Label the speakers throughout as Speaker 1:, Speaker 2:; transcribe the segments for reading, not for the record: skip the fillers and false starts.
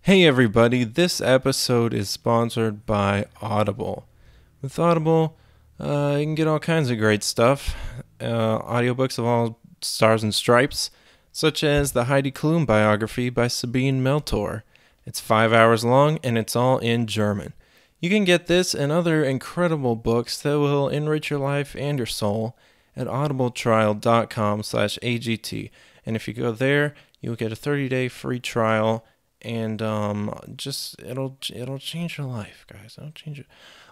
Speaker 1: Hey everybody, this episode is sponsored by Audible. With Audible, you can get all kinds of great stuff. Audiobooks of all stars and stripes, such as the Heidi biography by Sabine Meltor. It's 5 hours long and it's all in German. You can get this and other incredible books that will enrich your life and your soul at audibletrial.com/AGT. And if you go there, you'll get a 30-day free trial. And it'll change your life, guys. It'll change it.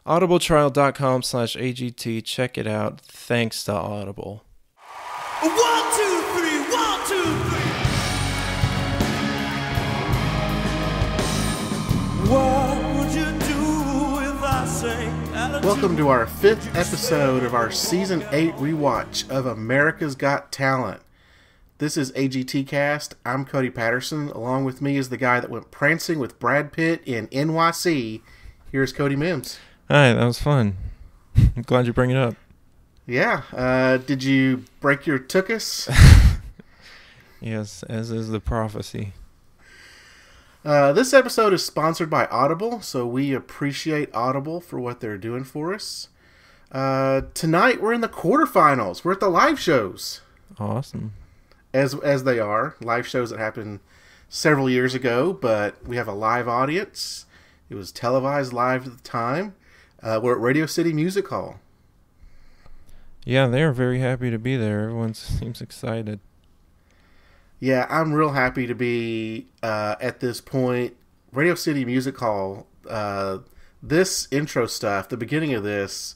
Speaker 1: audibletrial.com/AGT. Check it out. Thanks to Audible.
Speaker 2: 1, 2, 3, 1, 2, 3. What would you do if I sang?
Speaker 3: Welcome to our 5th episode of our Season 8 rewatch of America's Got Talent. This is AGT Cast. I'm Cody Patterson. Along with me is the guy that went prancing with Brad Pitt in NYC. Here's Cody Mims.
Speaker 1: Hi, that was fun. I'm glad you bring it up.
Speaker 3: Yeah. Did you break your tuchus?
Speaker 1: Yes, as is the prophecy.
Speaker 3: This episode is sponsored by Audible, so we appreciate Audible for what they're doing for us. Tonight we're in the quarterfinals. We're at the live shows.
Speaker 1: Awesome.
Speaker 3: As they are. Live shows that happened several years ago, but we have a live audience. It was televised live at the time. We're at Radio City Music Hall.
Speaker 1: Yeah, they are very happy to be there. Everyone seems excited.
Speaker 3: Yeah, I'm real happy to be at this point. Radio City Music Hall, this intro stuff, the beginning of this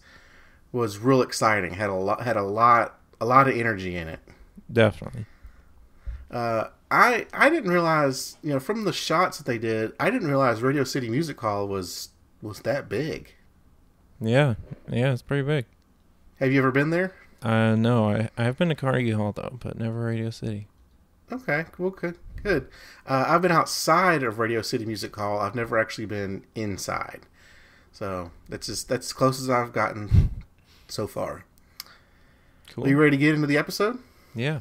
Speaker 3: was real exciting. Had a lot of energy in it.
Speaker 1: Definitely.
Speaker 3: I didn't realize, from the shots that they did, I didn't realize Radio City Music Hall was that big.
Speaker 1: Yeah, it's pretty big.
Speaker 3: Have you ever been there?
Speaker 1: No, I've been to Carnegie Hall though, but never Radio City.
Speaker 3: Okay, well, good. I've been outside of Radio City Music Hall. I've never actually been inside, so that's as close as I've gotten so far.
Speaker 1: Cool.
Speaker 3: Are you ready to get into the episode?
Speaker 1: Yeah.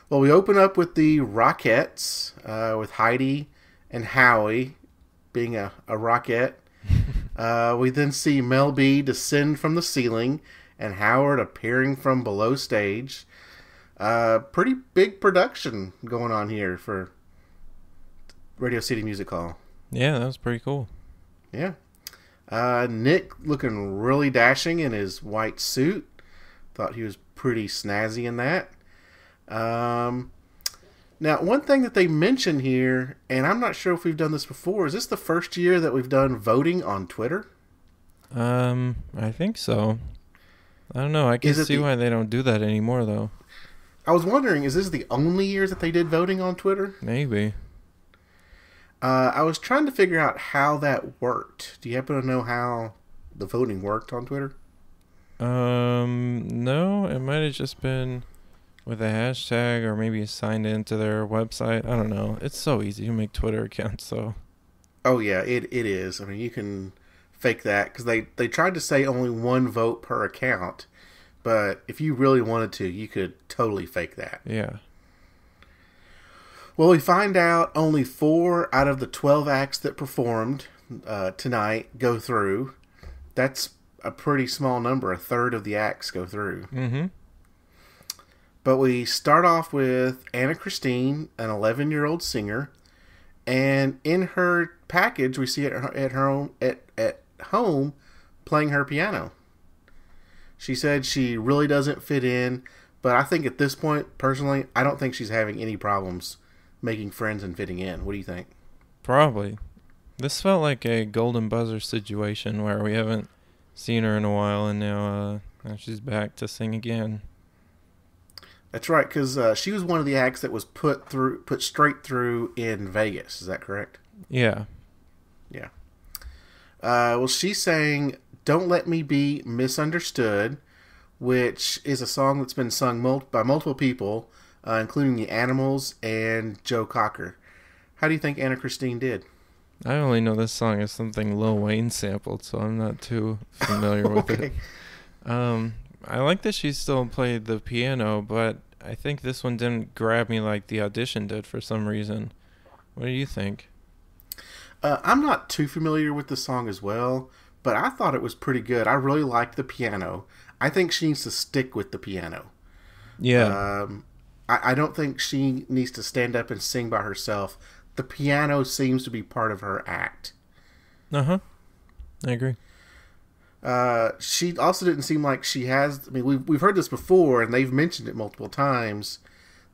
Speaker 3: Well, we open up with the Rockettes, with Heidi and Howie being a Rockette. We then see Mel B descend from the ceiling and Howard appearing from below stage. Pretty big production going on here for Radio City Music Hall.
Speaker 1: Yeah, that was pretty cool.
Speaker 3: Yeah. Nick looking really dashing in his white suit. Thought he was pretty snazzy in that. Now, one thing that they mention here, and I'm not sure if we've done this before, is this the first year that we've done voting on Twitter?
Speaker 1: I think so. I don't know. I can see why they don't do that anymore, though.
Speaker 3: I was wondering, is this the only year that they did voting on Twitter?
Speaker 1: Maybe.
Speaker 3: I was trying to figure out how that worked. Do you happen to know how the voting worked on Twitter?
Speaker 1: No. It might have just been with a hashtag, or maybe signed into their website. I don't know. It's so easy to make Twitter accounts, so.
Speaker 3: Oh, yeah, it is. I mean, you can fake that, because they tried to say only one vote per account, but if you really wanted to, you could totally fake that.
Speaker 1: Yeah.
Speaker 3: Well, we find out only 4 out of the 12 acts that performed tonight go through. That's a pretty small number. A third of the acts go through.
Speaker 1: Mm-hmm.
Speaker 3: But we start off with Anna Christine, an 11-year-old singer, and in her package we see at home playing her piano. She said she really doesn't fit in, but I think at this point, personally, I don't think she's having any problems making friends and fitting in. What do you think?
Speaker 1: Probably. This felt like a golden buzzer situation where we haven't seen her in a while, and now she's back to sing again.
Speaker 3: That's right, because she was one of the acts that was put straight through in Vegas. Is that correct?
Speaker 1: Yeah.
Speaker 3: Yeah. Well, she sang "Don't Let Me Be Misunderstood," which is a song that's been sung by multiple people, including the Animals and Joe Cocker. How do you think Anna Christine did?
Speaker 1: I only know this song as something Lil Wayne sampled, so I'm not too familiar with it. I like that she still played the piano, but I think this one didn't grab me like the audition did for some reason. What do you think?
Speaker 3: I'm not too familiar with the song as well, but I thought it was pretty good. I really liked the piano. I think she needs to stick with the piano.
Speaker 1: Yeah.
Speaker 3: I don't think she needs to stand up and sing by herself. The piano seems to be part of her act.
Speaker 1: Uh-huh. I agree.
Speaker 3: She also didn't seem like she has. I mean, we've heard this before, and they've mentioned it multiple times,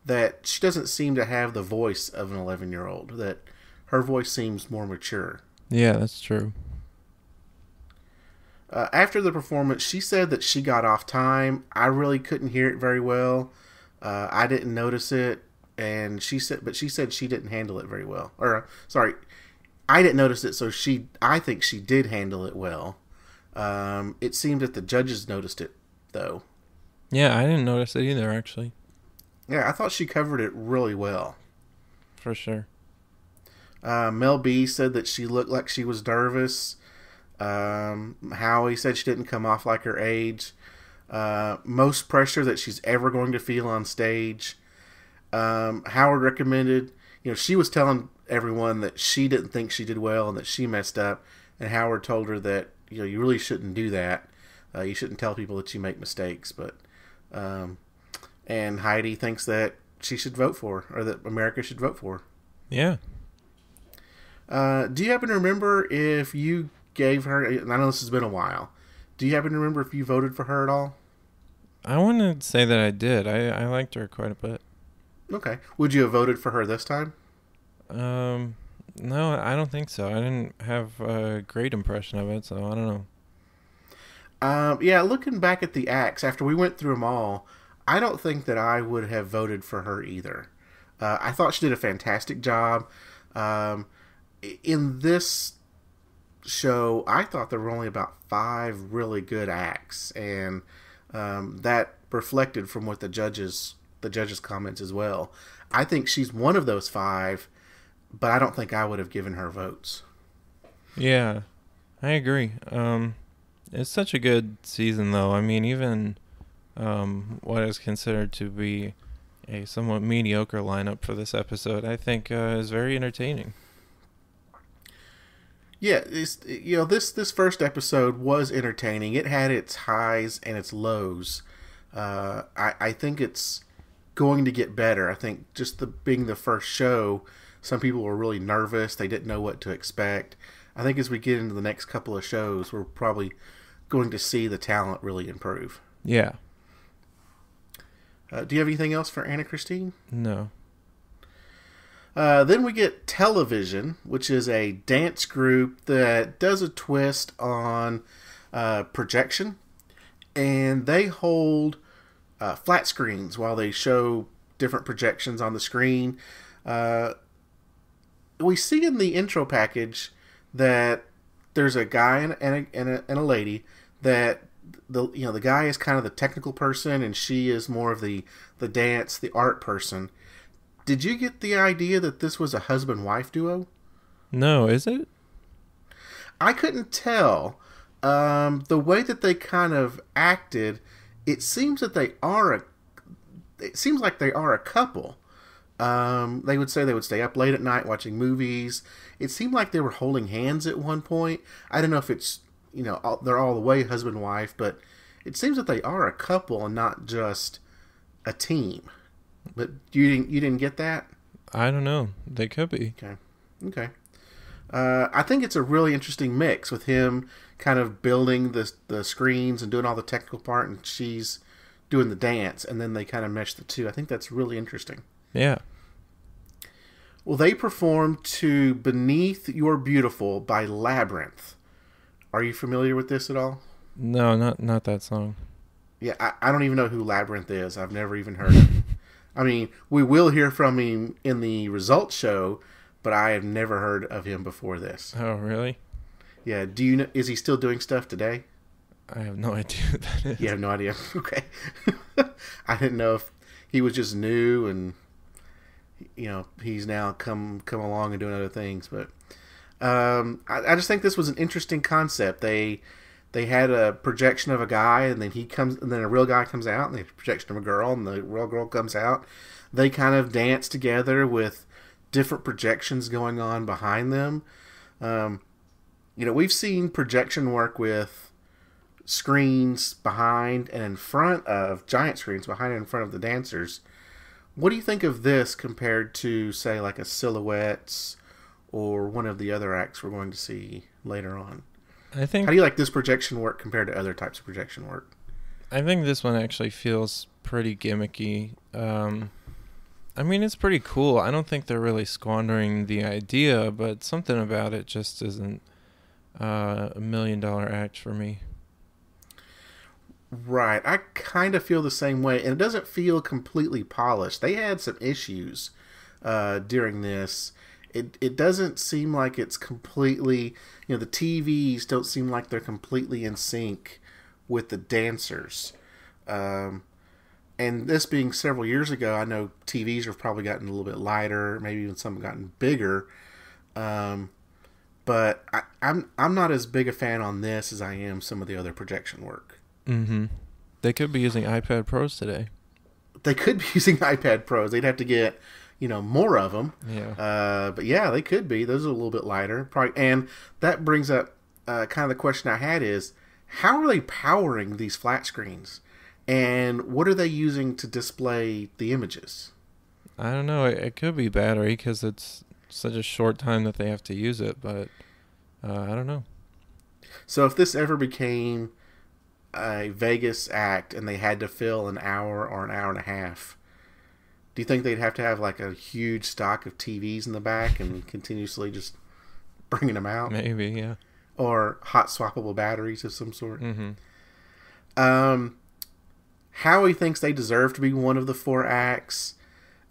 Speaker 3: that she doesn't seem to have the voice of an 11-year-old. That her voice seems more mature.
Speaker 1: Yeah, that's true.
Speaker 3: After the performance, she said that she got off time. I really couldn't hear it very well. I didn't notice it, and she said she didn't handle it very well. Or sorry, I didn't notice it, so I think she did handle it well. It seemed that the judges noticed it, though.
Speaker 1: Yeah, I didn't notice it either, actually.
Speaker 3: Yeah, I thought she covered it really well.
Speaker 1: For sure.
Speaker 3: Mel B said that she looked like she was nervous. Howie said she didn't come off like her age. Most pressure that she's ever going to feel on stage. Howard recommended, she was telling everyone that she didn't think she did well and that she messed up. And Howard told her that, you really shouldn't do that. You shouldn't tell people that you make mistakes. But, and Heidi thinks that she should vote for her, or that America should vote for her.
Speaker 1: Yeah.
Speaker 3: Do you happen to remember if you gave her, and I know this has been a while, do you happen to remember if you voted for her at all?
Speaker 1: I want to say that I did. I liked her quite a bit.
Speaker 3: Okay. Would you have voted for her this time?
Speaker 1: No, I don't think so. I didn't have a great impression of it, so I don't know.
Speaker 3: Yeah, looking back at the acts, after we went through them all, I don't think that I would have voted for her either. I thought she did a fantastic job. In this show, I thought there were only about 5 really good acts, and that reflected from what the judges' comments as well. I think she's one of those 5, but I don't think I would have given her votes.
Speaker 1: Yeah, I agree. It's such a good season, though. I mean, even what is considered to be a somewhat mediocre lineup for this episode, I think is very entertaining.
Speaker 3: Yeah, this first episode was entertaining. It had its highs and its lows. I think it's going to get better. I think just being the first show, some people were really nervous. They didn't know what to expect. I think as we get into the next couple of shows, we're probably going to see the talent really improve.
Speaker 1: Yeah.
Speaker 3: Do you have anything else for Anna Christine?
Speaker 1: No.
Speaker 3: Then we get Television, which is a dance group that does a twist on projection. And they hold flat screens while they show different projections on the screen. We see in the intro package that there's a guy and a lady, that the guy is kind of the technical person and she is more of the dance, the art person. Did you get the idea that this was a husband-wife duo?
Speaker 1: No, is it?
Speaker 3: I couldn't tell. The way that they kind of acted, it seems like they are a couple. They would say they would stay up late at night watching movies. It seemed like they were holding hands at one point. I don't know if it's, they're all the way husband and wife, but it seems that they are a couple and not just a team. But you didn't get that?
Speaker 1: I don't know. They could be.
Speaker 3: Okay. I think it's a really interesting mix with him kind of building the screens and doing all the technical part, and she's doing the dance, and then they kind of mesh the two. I think that's really interesting.
Speaker 1: Yeah.
Speaker 3: Well, they performed to Beneath You're Beautiful by Labyrinth. Are you familiar with this at all?
Speaker 1: No, not that song.
Speaker 3: Yeah, I don't even know who Labyrinth is. I've never even heard of him. I mean, we will hear from him in the results show, but I have never heard of him before this.
Speaker 1: Oh, really?
Speaker 3: Yeah, do you know, is he still doing stuff today?
Speaker 1: I have no idea who that is.
Speaker 3: You have no idea? Okay. I didn't know if he was just new and, he's now come along and doing other things. But I just think this was an interesting concept. They had a projection of a guy, and then a real guy comes out, and they have a projection of a girl, and the real girl comes out. They kind of dance together with different projections going on behind them. We've seen projection work with screens behind and in front of, giant screens behind and in front of the dancers. What do you think of this compared to, say, like a Silhouettes or one of the other acts we're going to see later on?
Speaker 1: I think.
Speaker 3: How do you like this projection work compared to other types of projection work?
Speaker 1: I think this one actually feels pretty gimmicky. I mean, it's pretty cool. I don't think they're really squandering the idea, but something about it just isn't $1 million act for me.
Speaker 3: Right. I kind of feel the same way, and it doesn't feel completely polished. They had some issues during this. It doesn't seem like it's completely, the TVs don't seem like they're completely in sync with the dancers. And this being several years ago, I know TVs have probably gotten a little bit lighter, maybe even some have gotten bigger. But I'm not as big a fan on this as I am some of the other projection work.
Speaker 1: Mm-hmm. They could be using iPad Pros today.
Speaker 3: They could be using iPad Pros. They'd have to get, more of them.
Speaker 1: Yeah.
Speaker 3: But yeah, they could be. Those are a little bit lighter. Probably, and that brings up kind of the question I had is, how are they powering these flat screens? And what are they using to display the images?
Speaker 1: I don't know. It could be battery because it's such a short time that they have to use it, but I don't know.
Speaker 3: So if this ever became a Vegas act and they had to fill an hour or an hour and a half, do you think they'd have to have like a huge stock of TVs in the back and continuously just bringing them out?
Speaker 1: Maybe, yeah.
Speaker 3: Or hot swappable batteries of some sort?
Speaker 1: Mm-hmm.
Speaker 3: Howie thinks they deserve to be one of the 4 acts.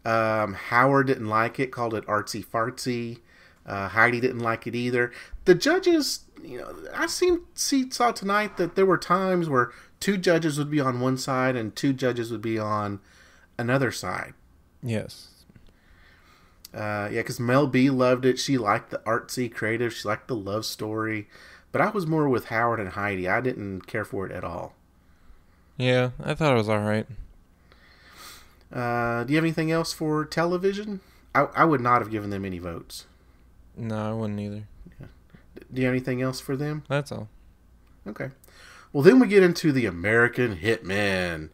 Speaker 3: Howard didn't like it, called it artsy fartsy. Heidi didn't like it either. The judges, I saw tonight that there were times where 2 judges would be on one side and 2 judges would be on another side.
Speaker 1: Yes.
Speaker 3: Because Mel B loved it. She liked the artsy creative. She liked the love story. But I was more with Howard and Heidi. I didn't care for it at all.
Speaker 1: Yeah, I thought it was all right.
Speaker 3: Do you have anything else for television? I would not have given them any votes.
Speaker 1: No, I wouldn't either.
Speaker 3: Yeah. Do you have anything else for them?
Speaker 1: That's all.
Speaker 3: Okay. Well, then we get into the American Hitmen.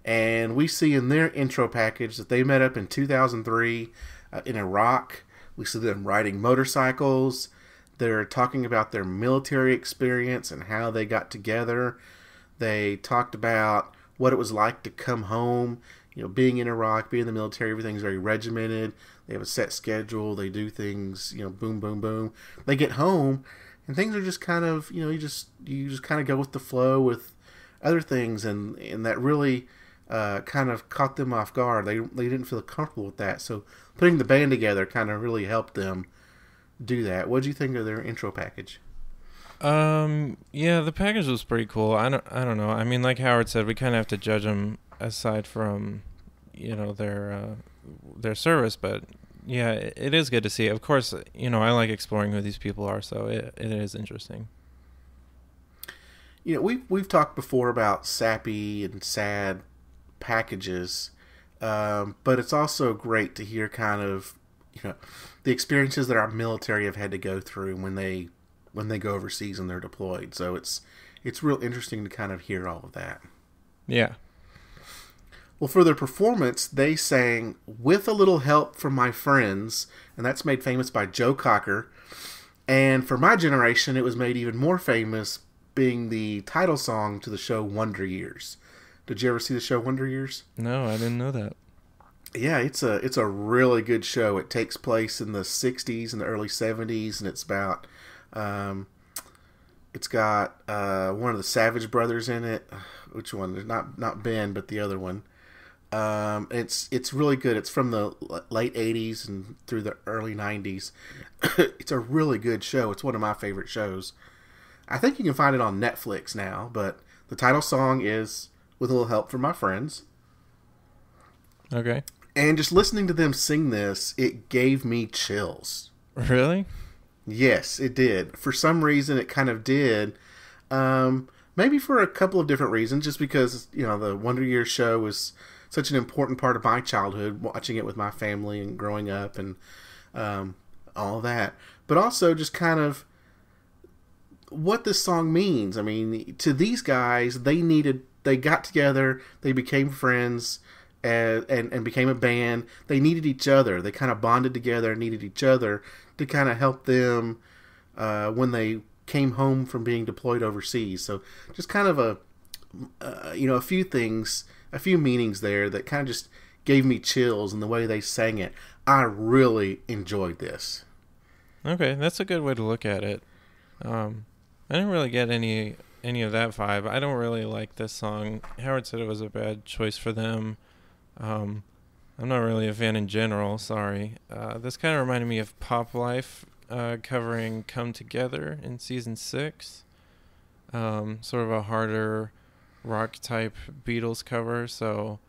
Speaker 3: And we see in their intro package that they met up in 2003 in Iraq. We see them riding motorcycles. They're talking about their military experience and how they got together. They talked about what it was like to come home, being in Iraq, being in the military. Everything's very regimented. They have a set schedule. They do things, boom, boom, boom. They get home, and things are just kind of, you just kind of go with the flow with other things, and that really kind of caught them off guard. They didn't feel comfortable with that. So putting the band together kind of really helped them do that. What did you think of their intro package?
Speaker 1: Yeah, the package was pretty cool. I don't know. I mean, like Howard said, we kind of have to judge them aside from, their service, but yeah, it is good to see. Of course, I like exploring who these people are, so it is interesting.
Speaker 3: We've talked before about sappy and sad packages, but it's also great to hear kind of, the experiences that our military have had to go through when they go overseas and they're deployed. So it's real interesting to kind of hear all of that.
Speaker 1: Yeah.
Speaker 3: Well, for their performance, they sang "With a Little Help from My Friends," and that's made famous by Joe Cocker. And for my generation, it was made even more famous being the title song to the show Wonder Years. Did you ever see the show Wonder Years?
Speaker 1: No, I didn't know that.
Speaker 3: Yeah, it's a really good show. It takes place in the 60s and the early 70s, and it's about it's got one of the Savage Brothers in it. Which one? Not Ben, but the other one. It's really good. It's from the late 80s and through the early 90s. It's a really good show. It's one of my favorite shows. I think you can find it on Netflix now, but the title song is "With a Little Help from My Friends."
Speaker 1: Okay.
Speaker 3: And just listening to them sing this, it gave me chills.
Speaker 1: Really?
Speaker 3: Yes, it did. For some reason, it kind of did. Maybe for a couple of different reasons. Just because, the Wonder Years show was such an important part of my childhood, watching it with my family and growing up and all that. but also just kind of what this song means. I mean, to these guys, they got together, they became friends, and became a band. They needed each other. They kind of bonded together and needed each other to kind of help them when they came home from being deployed overseas. So just kind of a few things, a few meanings there that kind of just gave me chills in the way they sang it. I really enjoyed this.
Speaker 1: Okay, that's a good way to look at it. I didn't really get any of that vibe. I don't really like this song. Howard said it was a bad choice for them. I'm not really a fan in general, sorry. This kind of reminded me of Pop Life covering Come Together in season 6. Sort of a harder rock type Beatles cover, so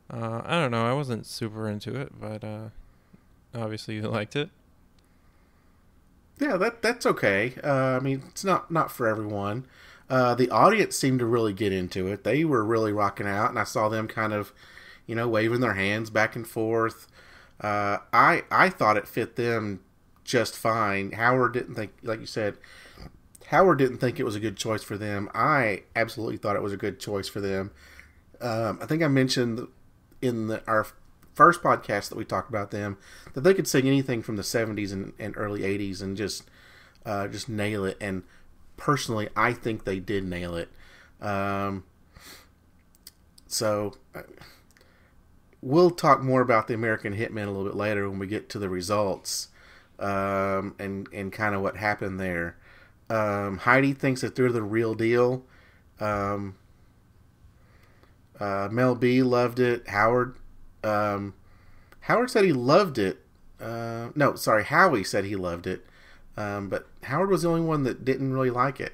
Speaker 1: I don't know, I wasn't super into it, but obviously you liked it.
Speaker 3: Yeah, that's okay. I mean, it's not for everyone. The audience seemed to really get into it. They were really rocking out, and I saw them kind of, waving their hands back and forth. I thought it fit them just fine. Howard didn't think, like you said, Howard didn't think it was a good choice for them. I absolutely thought it was a good choice for them. I think I mentioned in our first podcast that we talked about them that they could sing anything from the 70s and early 80s and just nail it. And personally, I think they did nail it. So we'll talk more about the American Hitmen a little bit later when we get to the results and kind of what happened there. Heidi thinks that they're the real deal. Mel B loved it. Howard said he loved it. Howie said he loved it. But Howard was the only one that didn't really like it.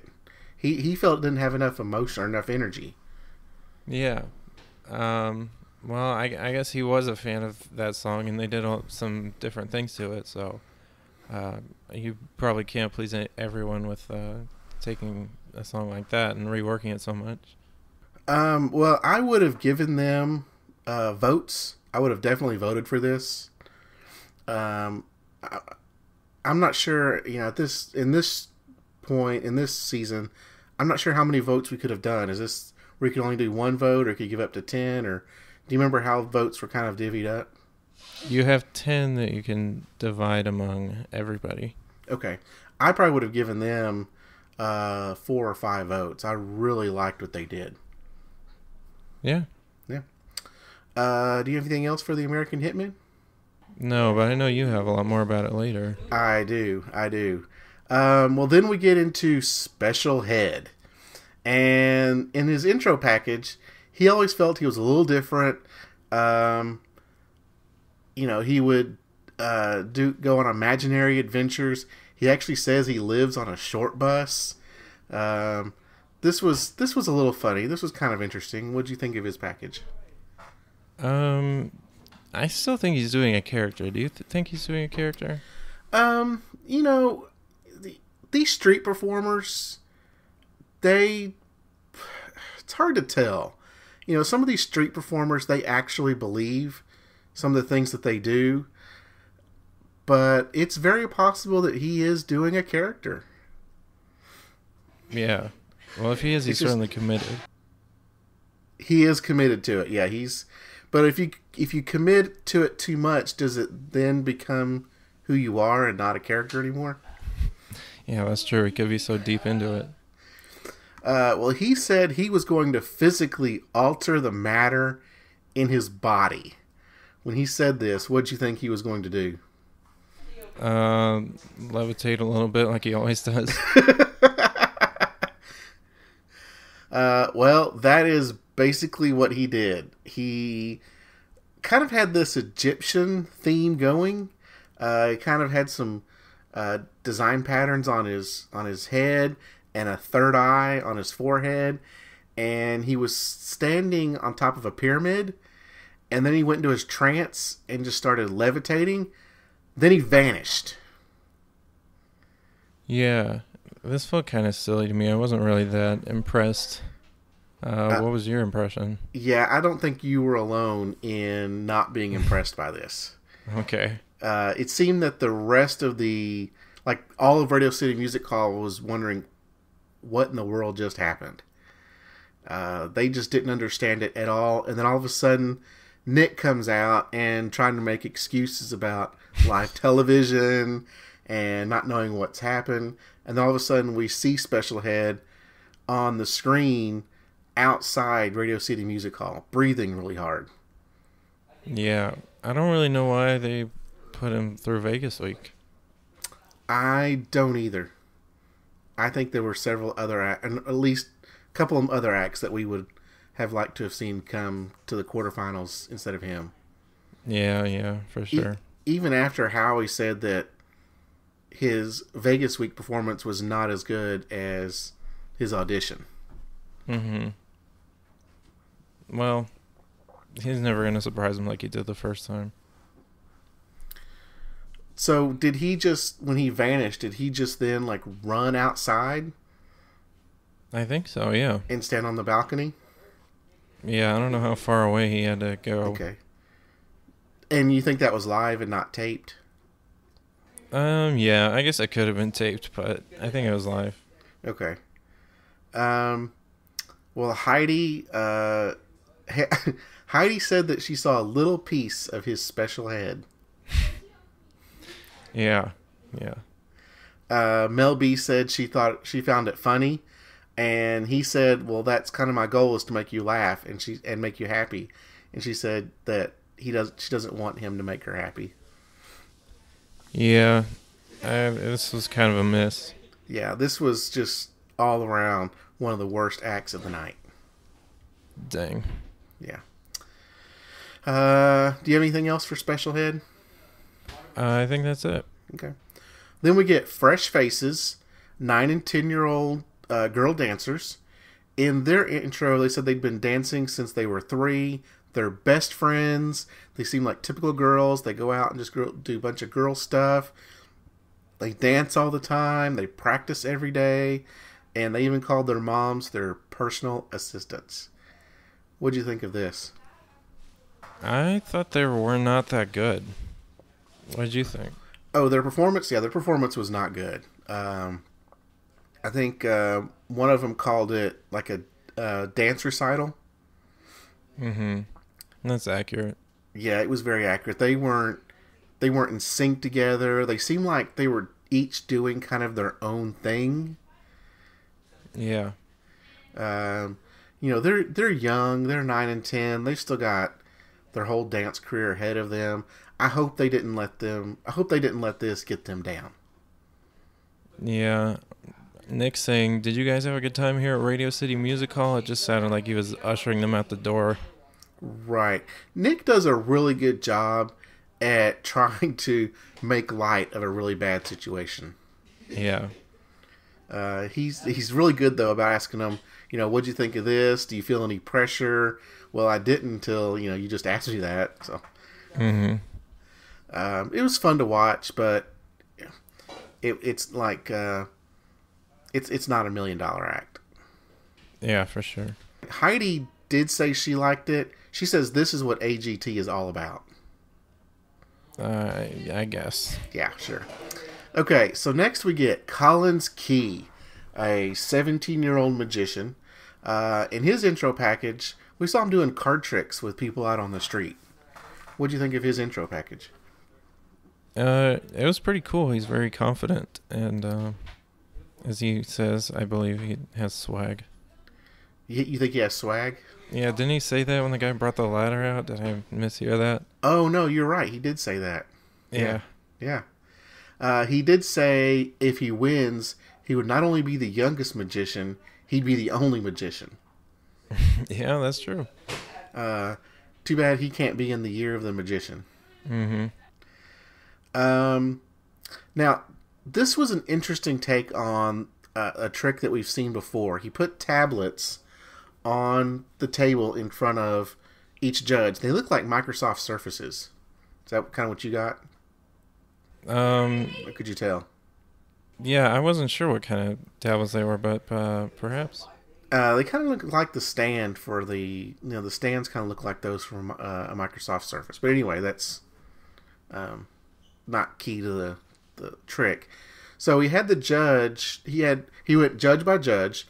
Speaker 3: He felt it didn't have enough emotion or enough energy.
Speaker 1: Yeah. Well, I guess he was a fan of that song, and they did some different things to it, so you probably can't please everyone with taking a song like that and reworking it so much.
Speaker 3: Well, I would have given them votes. I would have definitely voted for this. I'm not sure, in this point, in this season, I'm not sure how many votes we could have done. Is this where you could only do one vote, or could you give up to 10, or do you remember how votes were kind of divvied up?
Speaker 1: You have 10 that you can divide among everybody.
Speaker 3: Okay. I probably would have given them 4 or 5 votes. I really liked what they did.
Speaker 1: Yeah.
Speaker 3: Yeah. Do you have anything else for the American Hitmen?
Speaker 1: No, but I know you have a lot more about it later.
Speaker 3: I do. Well, then we get into Special Head. And in his intro package, he always felt he was a little different. He would go on imaginary adventures. He actually says he lives on a short bus. This was a little funny. This was kind of interesting. What did you think of his package?
Speaker 1: I still think he's doing a character. Do you think he's doing a character?
Speaker 3: These street performers, it's hard to tell. Some of these street performers, they actually believe some of the things that they do, but it's very possible that he is doing a character.
Speaker 1: Yeah. Well, if he is, he's certainly committed.
Speaker 3: He is committed to it. Yeah, but if you commit to it too much, does it then become who you are and not a character anymore?
Speaker 1: Yeah, that's true. He could be so deep into it.
Speaker 3: Well, he said he was going to physically alter the matter in his body. When he said this, what'd you think he was going to do?
Speaker 1: Levitate a little bit like he always does.
Speaker 3: Well, that is basically what he did. He kind of had this Egyptian theme going. He kind of had some design patterns on his head and a third eye on his forehead, and he was standing on top of a pyramid, and then he went into his trance and just started levitating. Then he vanished.
Speaker 1: Yeah, this felt kind of silly to me. I wasn't really that impressed. What was your impression?
Speaker 3: Yeah, I don't think you were alone in not being impressed by this.
Speaker 1: Okay.
Speaker 3: It seemed that the rest of the Like all of Radio City Music Hall was wondering what in the world just happened. They just didn't understand it at all. And then all of a sudden, Nick comes out and trying to make excuses about live television and not knowing what's happened. And then all of a sudden, we see Special Head on the screen outside Radio City Music Hall, breathing really hard.
Speaker 1: Yeah, I don't really know why they put him through Vegas week.
Speaker 3: I don't either. I think there were several other, and at least a couple of other acts that we would have liked to have seen come to the quarterfinals instead of him.
Speaker 1: Yeah, for sure.
Speaker 3: Even after Howie said that his Vegas week performance was not as good as his audition.
Speaker 1: Mm-hmm. Well, he's never going to surprise him like he did the first time.
Speaker 3: So did he just, when he vanished, did he just then like run outside?
Speaker 1: I think so, yeah.
Speaker 3: And stand on the balcony?
Speaker 1: Yeah, I don't know how far away he had to go.
Speaker 3: Okay. And you think that was live and not taped?
Speaker 1: Yeah, I guess it could have been taped, but I think it was live.
Speaker 3: Okay. Well, Heidi, Heidi said that she saw a little piece of his special head.
Speaker 1: Yeah.
Speaker 3: Mel B said she found it funny, and he said, "Well, that's kind of my goal, is to make you laugh and make you happy." And she said that she doesn't want him to make her happy.
Speaker 1: Yeah, this was kind of a miss.
Speaker 3: Yeah, this was just all around one of the worst acts of the night.
Speaker 1: Dang.
Speaker 3: Yeah. Do you have anything else for Special Head?
Speaker 1: I think that's it.
Speaker 3: Okay. Then we get fresh faces, 9 and 10-year-old girl dancers. In their intro, they said they'd been dancing since they were 3. They're best friends. They seem like typical girls. They go out and just do a bunch of girl stuff. They dance all the time. They practice every day. And they even called their moms their personal assistants. What'd you think of this?
Speaker 1: I thought they were not that good. What did you think?
Speaker 3: Oh, their performance? Yeah, their performance was not good. I think one of them called it like a dance recital.
Speaker 1: Mm-hmm. That's accurate.
Speaker 3: Yeah, it was very accurate. They weren't in sync together. They seemed like they were each doing kind of their own thing.
Speaker 1: Yeah.
Speaker 3: They're young. They're 9 and 10. They've still got their whole dance career ahead of them. I hope they didn't let this get them down.
Speaker 1: Yeah. Nick saying, "Did you guys have a good time here at Radio City Music Hall?" It just sounded like he was ushering them out the door.
Speaker 3: Right. Nick does a really good job at trying to make light of a really bad situation.
Speaker 1: Yeah.
Speaker 3: He's really good though about asking them, what'd you think of this? Do you feel any pressure? Well, I didn't until you just asked me that. So,
Speaker 1: Mm-hmm.
Speaker 3: It was fun to watch, but it's like it's not $1 million act.
Speaker 1: Yeah, for sure.
Speaker 3: Heidi did say she liked it. She says this is what AGT is all about.
Speaker 1: I guess.
Speaker 3: Yeah, sure. Okay, so next we get Collins Key, a 17-year-old magician. In his intro package, we saw him doing card tricks with people out on the street. What'd you think of his intro package?
Speaker 1: It was pretty cool. He's very confident, and as he says, I believe he has swag.
Speaker 3: You think he has swag?
Speaker 1: Yeah, didn't he say that when the guy brought the ladder out? Did I mishear that?
Speaker 3: Oh, no, you're right. He did say that.
Speaker 1: Yeah.
Speaker 3: He did say if he wins, he would not only be the youngest magician, he'd be the only magician.
Speaker 1: Yeah, that's true.
Speaker 3: Too bad he can't be in the year of the magician.
Speaker 1: Mm-hmm.
Speaker 3: Now, this was an interesting take on a trick that we've seen before. He put tablets on the table in front of each judge. They look like Microsoft Surfaces. Is that kind of what you got? Or could you tell?
Speaker 1: Yeah, I wasn't sure what kind of tablets they were, but perhaps.
Speaker 3: They kind of look like the stand for the stands kind of look like those from a Microsoft Surface. But anyway, that's not key to the trick. So he had the judge. He went judge by judge,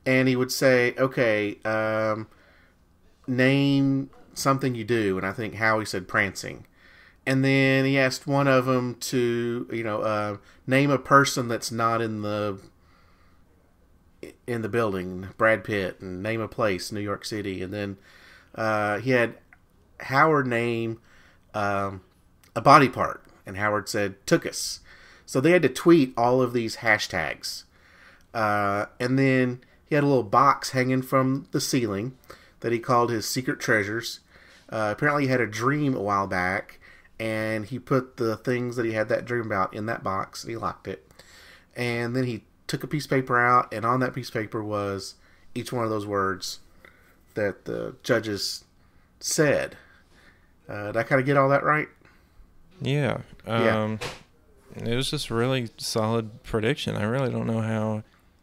Speaker 3: and he would say, "Okay, name something you do." And I think Howie said prancing, and then he asked one of them to, name a person that's not in the building, Brad Pitt, and name a place, New York City, and then he had Howard name a body part, and Howard said "took us." So they had to tweet all of these hashtags, and then he had a little box hanging from the ceiling that he called his secret treasures. Apparently, he had a dream a while back, and he put the things that he had that dream about in that box, and he locked it. And then he took a piece of paper out, and on that piece of paper was each one of those words that the judges said. Did I kind of get all that right?
Speaker 1: Yeah.
Speaker 3: Yeah.
Speaker 1: It was just a really solid prediction. I really don't know how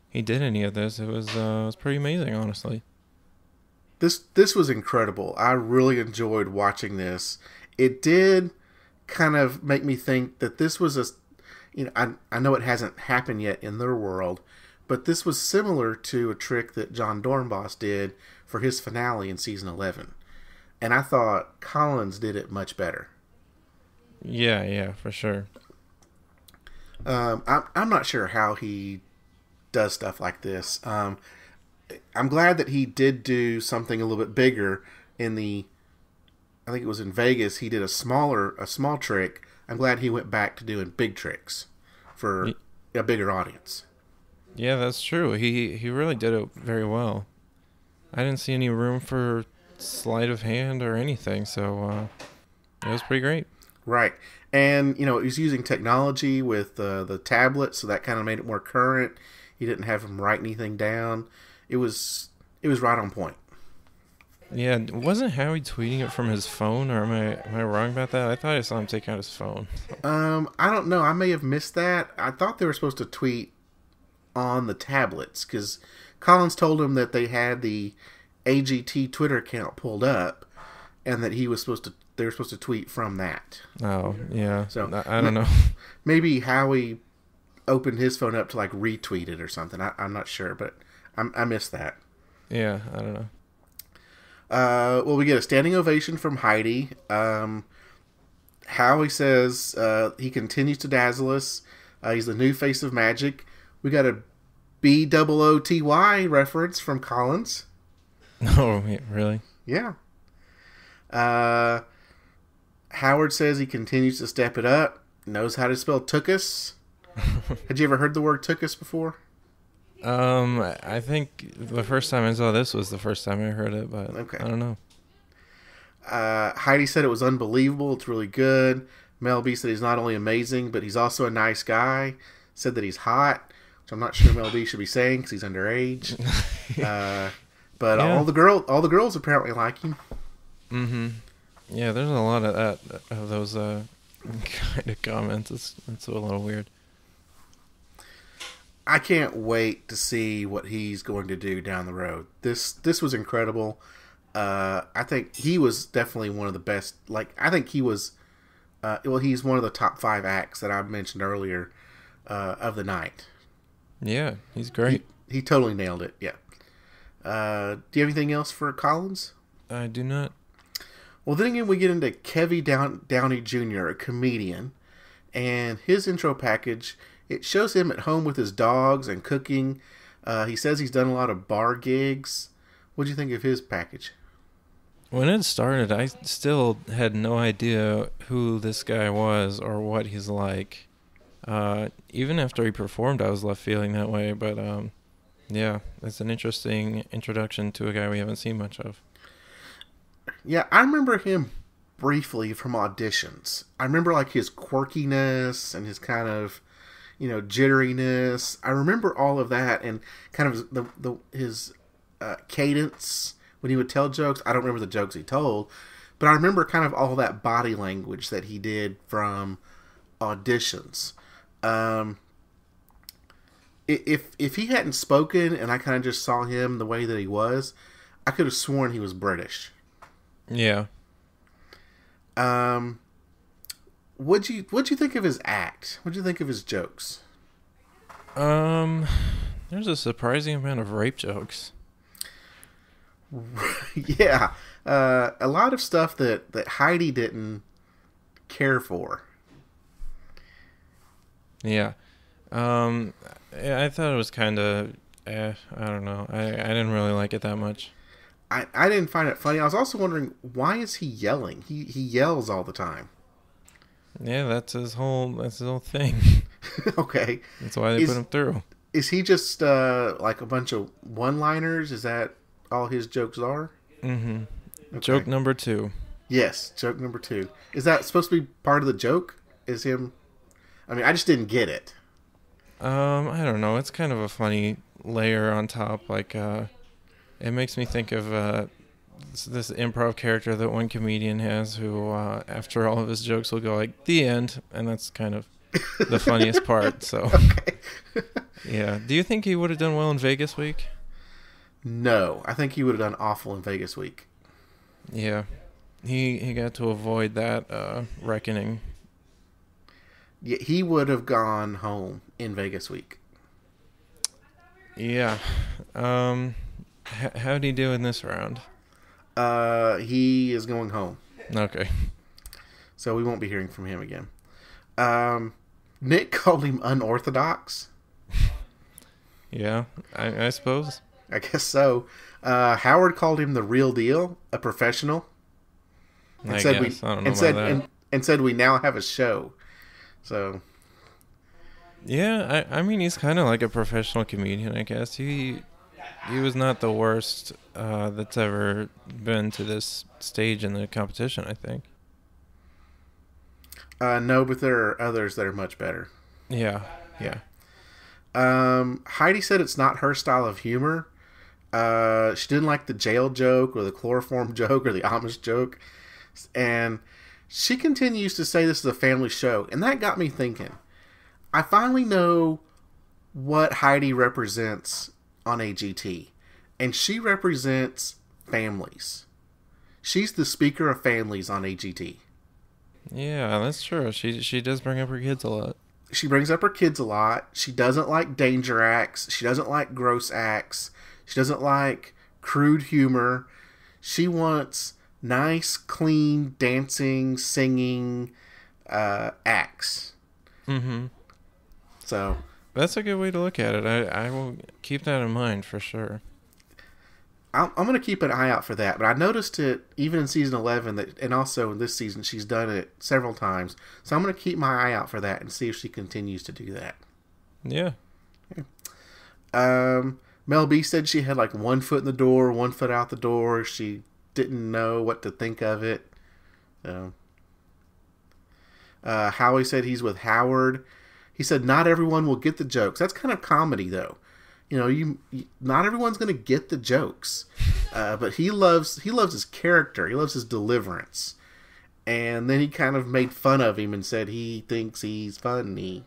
Speaker 1: he did any of this. It was pretty amazing, honestly.
Speaker 3: This was incredible. I really enjoyed watching this. It did kind of make me think that this was I know it hasn't happened yet in their world, but this was similar to a trick that John Dornbos did for his finale in season 11. And I thought Collins did it much better.
Speaker 1: Yeah, for sure.
Speaker 3: I'm not sure how he does stuff like this. I'm glad that he did do something a little bit bigger I think it was in Vegas. He did a small trick. I'm glad he went back to doing big tricks for a bigger audience.
Speaker 1: Yeah, that's true. He really did it very well. I didn't see any room for sleight of hand or anything, so it was pretty great.
Speaker 3: Right. And, he was using technology with the tablet, so that kind of made it more current. He didn't have him write anything down. It was right on point.
Speaker 1: Yeah, wasn't Howie tweeting it from his phone, or am I wrong about that? I thought I saw him take out his phone.
Speaker 3: I don't know. I may have missed that. I thought they were supposed to tweet on the tablets, because Collins told him that they had the AGT Twitter account pulled up, and that they were supposed to tweet from that.
Speaker 1: Oh, yeah.
Speaker 3: So
Speaker 1: I don't know.
Speaker 3: Maybe Howie opened his phone up to retweet it or something. I'm not sure, but I missed that.
Speaker 1: Yeah, I don't know.
Speaker 3: Well, we get a standing ovation from Heidi. Howie says he continues to dazzle us. He's the new face of magic. We got a BOOTY reference from Collins.
Speaker 1: Oh, really?
Speaker 3: Yeah. Howard says he continues to step it up. Knows how to spell "tookus." Had you ever heard the word "tookus" before?
Speaker 1: I think the first time I saw this was the first time I heard it, but
Speaker 3: Okay.
Speaker 1: I don't know.
Speaker 3: Heidi said it was unbelievable. It's really good. Mel B said he's not only amazing, but he's also a nice guy. Said that he's hot, which I'm not sure Mel B should be saying because he's underage. But
Speaker 1: Yeah.
Speaker 3: all the girls apparently like him.
Speaker 1: Mm-hmm. Yeah, there's a lot of those kind of comments. It's a little weird.
Speaker 3: I can't wait to see what he's going to do down the road. This was incredible. I think he was definitely one of the best. I think he was. He's one of the top 5 acts that I mentioned earlier of the night.
Speaker 1: Yeah, he's great.
Speaker 3: He totally nailed it. Yeah. Do you have anything else for Collins?
Speaker 1: I do not.
Speaker 3: Well, then again, we get into Kevy Downey Jr., a comedian, and his intro package. It shows him at home with his dogs and cooking. He says he's done a lot of bar gigs. What do you think of his package?
Speaker 1: When it started, I still had no idea who this guy was or what he's like. Even after he performed, I was left feeling that way. But yeah, it's an interesting introduction to a guy we haven't seen much of.
Speaker 3: Yeah, I remember him briefly from auditions. I remember his quirkiness and his kind of, jitteriness. I remember all of that and kind of his cadence when he would tell jokes. I don't remember the jokes he told, but I remember kind of all that body language that he did from auditions. If he hadn't spoken and I kind of just saw him the way that he was, I could have sworn he was British.
Speaker 1: Yeah.
Speaker 3: What'd you think of his act? What'd you think of his jokes?
Speaker 1: Um, there's a surprising amount of rape jokes.
Speaker 3: Yeah, a lot of stuff that Heidi didn't care for.
Speaker 1: Yeah. Um, I thought it was kind of, I don't know. I didn't really like it that much.
Speaker 3: I didn't find it funny. I was also wondering, why is he yelling? He yells all the time.
Speaker 1: Yeah, that's his whole thing.
Speaker 3: Okay,
Speaker 1: That's why they put him through.
Speaker 3: is he just like a bunch of one-liners? Is that all his jokes are?
Speaker 1: Mm-hmm.
Speaker 3: Okay.
Speaker 1: Joke number 2.
Speaker 3: Yes, joke number 2. Is that supposed to be part of the joke? Is him? I mean, I just didn't get it.
Speaker 1: I don't know. It's kind of a funny layer on top. Like, it makes me think of this improv character that one comedian has who, after all of his jokes, will go like, "The end," and that's kind of the funniest part. So,
Speaker 3: Okay.
Speaker 1: yeah. Do you think he would have done well in Vegas week?
Speaker 3: No, I think he would have done awful in Vegas week.
Speaker 1: Yeah. He got to avoid that reckoning.
Speaker 3: Yeah, he would have gone home in Vegas week.
Speaker 1: Yeah. How'd he do in this round?
Speaker 3: He is going home,
Speaker 1: Okay.
Speaker 3: so we won't be hearing from him again. Nick called him unorthodox.
Speaker 1: Yeah, I suppose.
Speaker 3: I guess so. Howard called him the real deal, a professional, and
Speaker 1: I
Speaker 3: said
Speaker 1: guess. I don't know
Speaker 3: and
Speaker 1: about
Speaker 3: said
Speaker 1: that.
Speaker 3: and said we now have a show. So
Speaker 1: Yeah, I mean, he's kind of like a professional comedian, I guess. He was not the worst that's ever been to this stage in the competition, I think.
Speaker 3: no, but there are others that are much better.
Speaker 1: Yeah, yeah.
Speaker 3: Heidi said it's not her style of humor. She didn't like the jail joke or the chloroform joke or the Amish joke. And she continues to say this is a family show. And that got me thinking. I finally know what Heidi represents on AGT. And she represents families. She's the speaker of families on AGT.
Speaker 1: Yeah, that's true. She does bring up her kids a lot.
Speaker 3: She brings up her kids a lot. She doesn't like danger acts. She doesn't like gross acts. She doesn't like crude humor. She wants nice, clean, dancing, singing acts.
Speaker 1: Mm-hmm.
Speaker 3: So
Speaker 1: That's a good way to look at it. I will keep that in mind for sure.
Speaker 3: I'm going to keep an eye out for that. But I noticed it even in season 11, that, and also in this season, she's done it several times. So I'm going to keep my eye out for that and see if she continues to do that.
Speaker 1: Yeah.
Speaker 3: Mel B said she had like 1 foot in the door, 1 foot out the door. She didn't know what to think of it. Howie said he's with Howard. He said not everyone will get the jokes. That's kind of comedy, though. You know, you not everyone's going to get the jokes, but he loves his character. He loves his deliverance. And then he kind of made fun of him and said he thinks he's funny.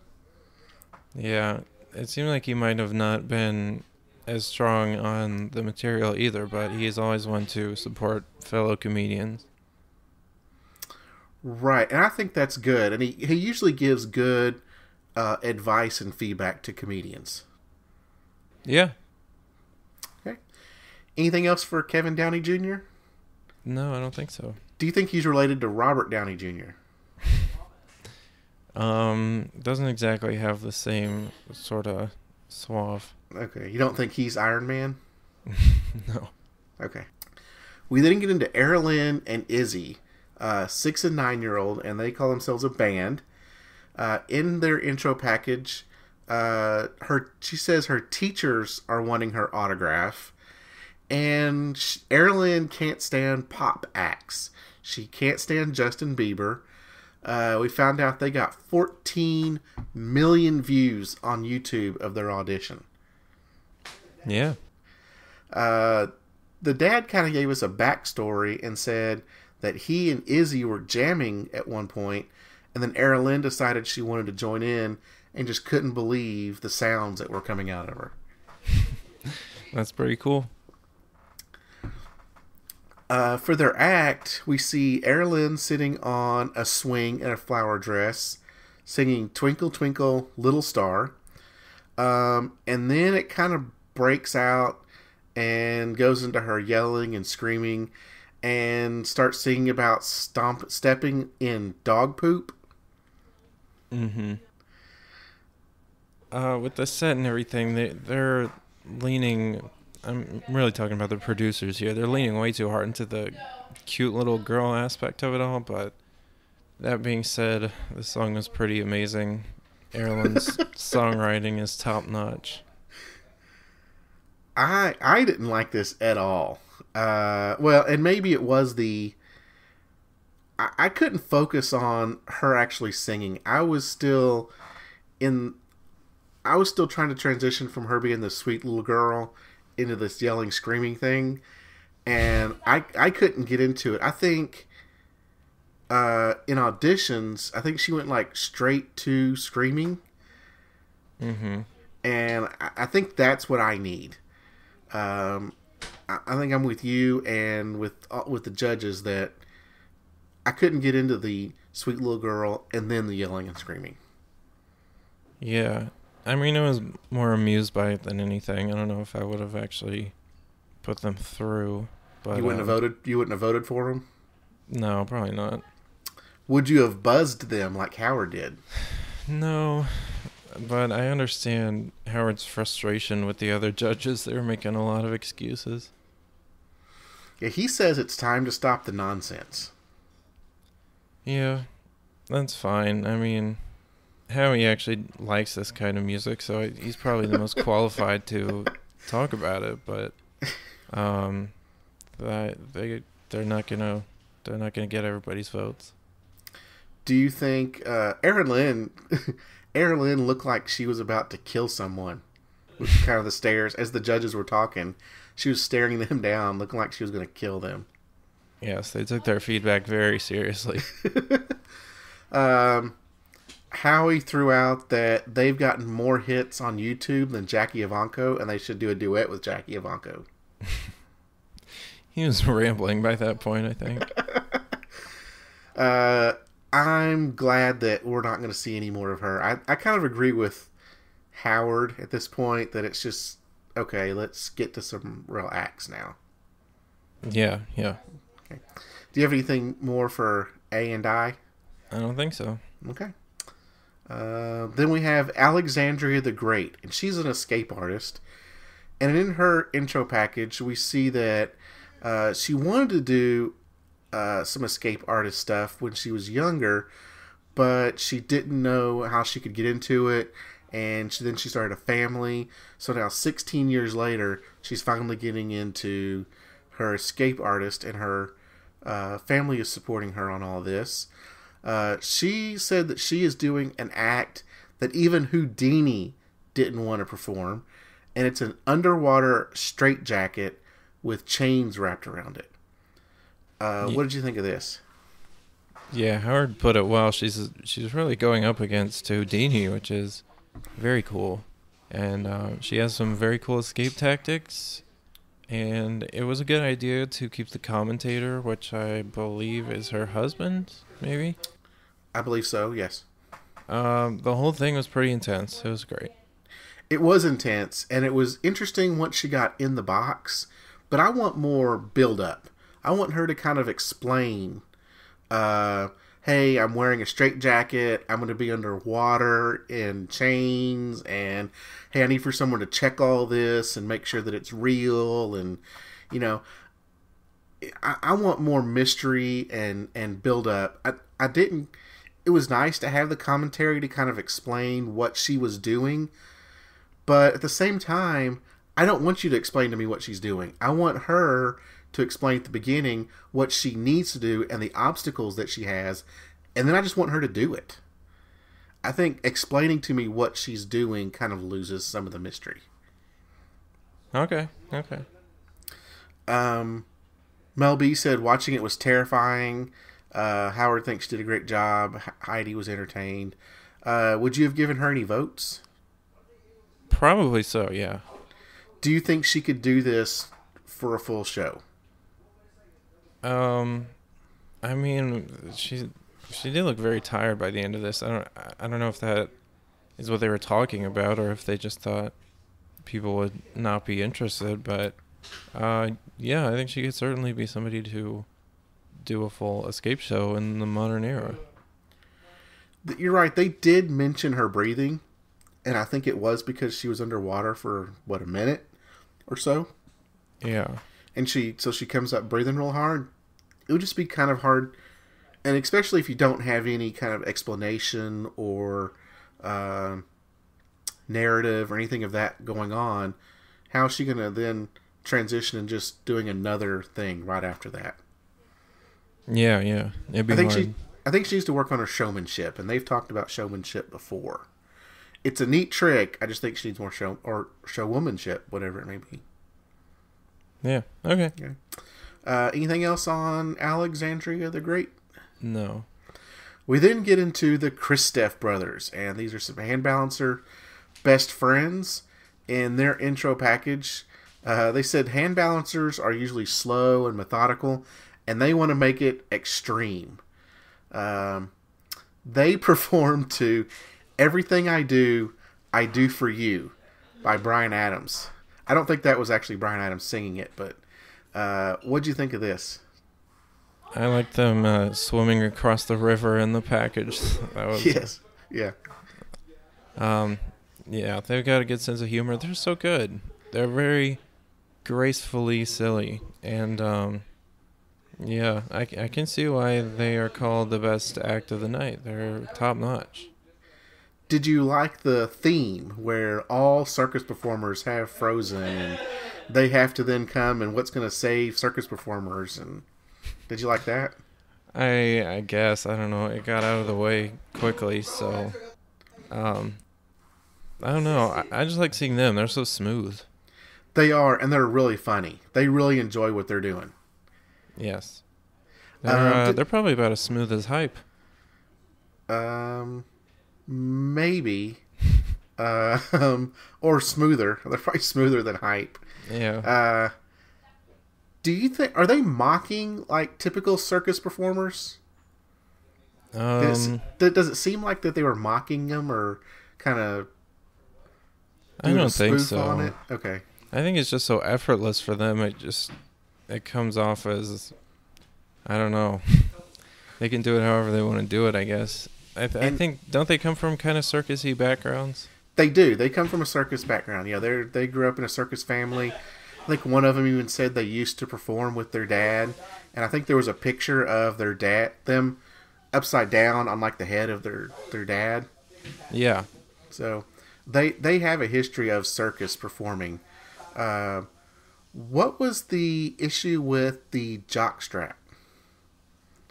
Speaker 1: Yeah. It seemed like he might have not been as strong on the material either, but he's always one to support fellow comedians.
Speaker 3: Right, and I think that's good. And he usually gives good advice and feedback to comedians.
Speaker 1: Yeah.
Speaker 3: Okay. Anything else for Kevin Downey Jr.?
Speaker 1: No, I don't think so.
Speaker 3: Do you think he's related to Robert Downey Jr.?
Speaker 1: Doesn't exactly have the same sort of suave.
Speaker 3: Okay, you don't think he's Iron Man?
Speaker 1: No.
Speaker 3: Okay. We then get into Erilyn and Izzy, 6 and 9-year-old, and they call themselves a band. In their intro package, she says her teachers are wanting her autograph, and Erilyn can't stand pop acts. She can't stand Justin Bieber. We found out they got 14 million views on YouTube of their audition.
Speaker 1: Yeah.
Speaker 3: The dad kind of gave us a backstory and said that he and Izzy were jamming at one point, and then Erilyn decided she wanted to join in and just couldn't believe the sounds that were coming out of her.
Speaker 1: That's pretty cool.
Speaker 3: For their act, we see Erilyn sitting on a swing in a flower dress, singing Twinkle, Twinkle, Little Star. And then it kind of breaks out and goes into her yelling and screaming and starts singing about stepping in dog poop.
Speaker 1: Mm-hmm. With the set and everything, they're leaning. I'm really talking about the producers here. They're leaning way too hard into the cute little girl aspect of it all. But that being said, the song is pretty amazing. Erlen's songwriting is top notch.
Speaker 3: I didn't like this at all. Well, and maybe it was I couldn't focus on her actually singing. In I was still trying to transition from her being the sweet little girl into this yelling, screaming thing, and I couldn't get into it. I think in auditions, I think she went like straight to screaming,
Speaker 1: Mm-hmm.
Speaker 3: and I think that's what I need. I think I'm with you and with the judges that I couldn't get into the sweet little girl and then the yelling and screaming.
Speaker 1: Yeah. I mean, I was more amused by it than anything. I don't know if I would have actually put them through. But
Speaker 3: You wouldn't have voted. You wouldn't have voted for them.
Speaker 1: No, probably not.
Speaker 3: Would you have buzzed them like Howard did?
Speaker 1: No, but I understand Howard's frustration with the other judges. They were making a lot of excuses.
Speaker 3: Yeah, he says it's time to stop the nonsense.
Speaker 1: Yeah, that's fine. I mean, Howie actually likes this kind of music, so he's probably the most qualified to talk about it. But they're not gonna get everybody's votes.
Speaker 3: Do you think Erin Lynn Erin Lynn looked like she was about to kill someone with kind of the stares as the judges were talking? She was staring them down, looking like she was going to kill them.
Speaker 1: Yes, they took their feedback very seriously.
Speaker 3: Howie threw out that they've gotten more hits on YouTube than Jackie Ivanko, and they should do a duet with Jackie Ivanko.
Speaker 1: He was rambling by that point, I think.
Speaker 3: I'm glad that we're not going to see any more of her. I kind of agree with Howard at this point that it's just, okay, let's get to some real acts now.
Speaker 1: Yeah.
Speaker 3: Okay. Do you have anything more for A and I?
Speaker 1: I don't think so.
Speaker 3: Okay. Then we have Alexandria the Great, and she's an escape artist. And in her intro package, we see that she wanted to do some escape artist stuff when she was younger, but she didn't know how she could get into it, and then she started a family. So now 16 years later, she's finally getting into her escape artist, and her family is supporting her on all this. She said that she is doing an act that even Houdini didn't want to perform, and it's an underwater straitjacket with chains wrapped around it. What did you think of this?
Speaker 1: Yeah, Howard put it well. She's really going up against Houdini, which is very cool. And she has some very cool escape tactics. And it was a good idea to keep the commentator, which I believe is her husband, maybe?
Speaker 3: I believe so, yes.
Speaker 1: The whole thing was pretty intense. It was great.
Speaker 3: It was intense, and it was interesting once she got in the box, but I want more build-up. I want her to kind of explain, hey, I'm wearing a straitjacket, I'm going to be underwater in chains, and hey, I need for someone to check all this and make sure that it's real, and, you know, I want more mystery and build-up. I didn't... It was nice to have the commentary to kind of explain what she was doing, but at the same time, I don't want you to explain to me what she's doing. I want her to explain at the beginning what she needs to do and the obstacles that she has, and then I just want her to do it. I think explaining to me what she's doing kind of loses some of the mystery.
Speaker 1: Okay.
Speaker 3: Mel B said watching it was terrifying. Howard thinks she did a great job. Heidi was entertained. Would you have given her any votes?
Speaker 1: Probably so, yeah.
Speaker 3: Do you think she could do this for a full show?
Speaker 1: I mean, she did look very tired by the end of this. I don't know if that is what they were talking about, or if they just thought people would not be interested. But yeah, I think she could certainly be somebody to do a full escape show in the modern era.
Speaker 3: You're right. They did mention her breathing, and I think it was because she was underwater for a minute or so.
Speaker 1: Yeah.
Speaker 3: And she comes up breathing real hard. It would just be kind of hard, and especially if you don't have any kind of explanation or narrative or anything of that going on. How is she going to then transition and just doing another thing right after that?
Speaker 1: Yeah, it'd be hard.
Speaker 3: I think she needs to work on her showmanship, and they've talked about showmanship before. It's a neat trick. I just think she needs more showwomanship, whatever it may be.
Speaker 1: Yeah. Okay.
Speaker 3: Anything else on Alexandria the Great?
Speaker 1: No.
Speaker 3: We then get into the Kristoff brothers, and these are some hand balancer best friends. In their intro package, they said hand balancers are usually slow and methodical, and they want to make it extreme. They perform to "Everything I Do for You" by Bryan Adams. I don't think that was actually Bryan Adams singing it, but what'd you think of this?
Speaker 1: I like them swimming across the river in the package. That was,
Speaker 3: yes. Yeah.
Speaker 1: Yeah, they've got a good sense of humor. They're so good. They're very gracefully silly. And, yeah, I can see why they are called the best act of the night. They're top notch.
Speaker 3: Did you like the theme where all circus performers have frozen and they have to then come and what's going to save circus performers? And did you like that?
Speaker 1: I guess. I don't know. It got out of the way quickly, so I don't know. I just like seeing them. They're so smooth.
Speaker 3: They are, and they're really funny. They really enjoy what they're doing.
Speaker 1: Yes. They're probably about as smooth as Hype.
Speaker 3: Maybe. Or smoother. They're probably smoother than Hype.
Speaker 1: Yeah.
Speaker 3: Do you think, are they mocking like typical circus performers? Does it seem like that they were mocking them or kind of
Speaker 1: I don't think so.
Speaker 3: On it? Okay.
Speaker 1: I think it's just so effortless for them. It comes off as, I don't know. They can do it however they want to do it, I guess. I think, don't they come from kind of circus-y backgrounds?
Speaker 3: They do. They come from a circus background. Yeah, they grew up in a circus family. I think one of them even said they used to perform with their dad. And I think there was a picture of them upside down on like the head of their dad.
Speaker 1: Yeah.
Speaker 3: So they have a history of circus performing. What was the issue with the jockstrap?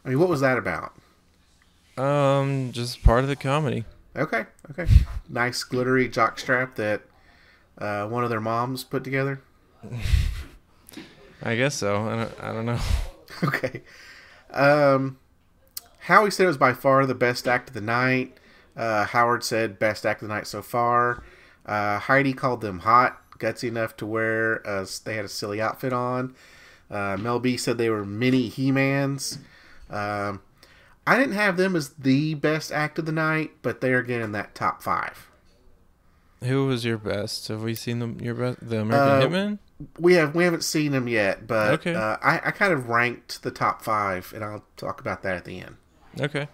Speaker 3: I mean, what was that about?
Speaker 1: Just part of the comedy.
Speaker 3: Okay. Nice glittery jockstrap that one of their moms put together.
Speaker 1: I guess so. I don't know.
Speaker 3: Okay. Howie said it was by far the best act of the night. Howard said best act of the night so far. Heidi called them hot, gutsy enough to wear. They had a silly outfit on. Mel B said they were mini He-Mans. I didn't have them as the best act of the night, but they are getting that top 5.
Speaker 1: Who was your best? Have we seen your best? The American Hitman?
Speaker 3: We haven't seen them yet, but
Speaker 1: okay.
Speaker 3: I kind of ranked the top 5, and I'll talk about that at the end.
Speaker 1: Okay.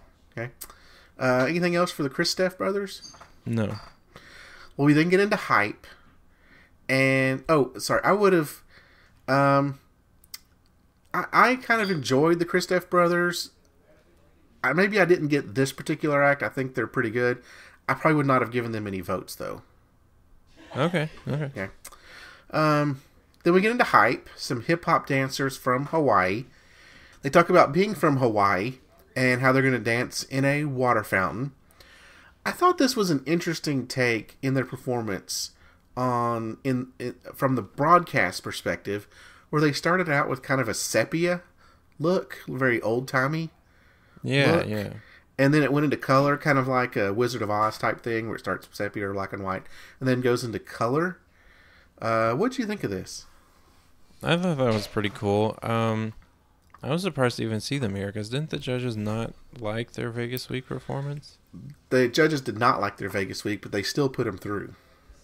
Speaker 3: Anything else for the Kristoff brothers?
Speaker 1: No.
Speaker 3: Well, we then get into Hype, and I would have. I kind of enjoyed the Kristoff brothers. Maybe I didn't get this particular act. I think they're pretty good. I probably would not have given them any votes, though.
Speaker 1: Okay.
Speaker 3: Then we get into Hype, some hip-hop dancers from Hawaii. They talk about being from Hawaii and how they're going to dance in a water fountain. I thought this was an interesting take in their performance from the broadcast perspective, where they started out with kind of a sepia look, very old-timey.
Speaker 1: Yeah.
Speaker 3: And then it went into color, kind of like a Wizard of Oz type thing, where it starts sepia or black and white, and then goes into color. What do you think of this?
Speaker 1: I thought that was pretty cool. I was surprised to even see them here because didn't the judges not like their Vegas week performance?
Speaker 3: The judges did not like their Vegas week, but they still put them through.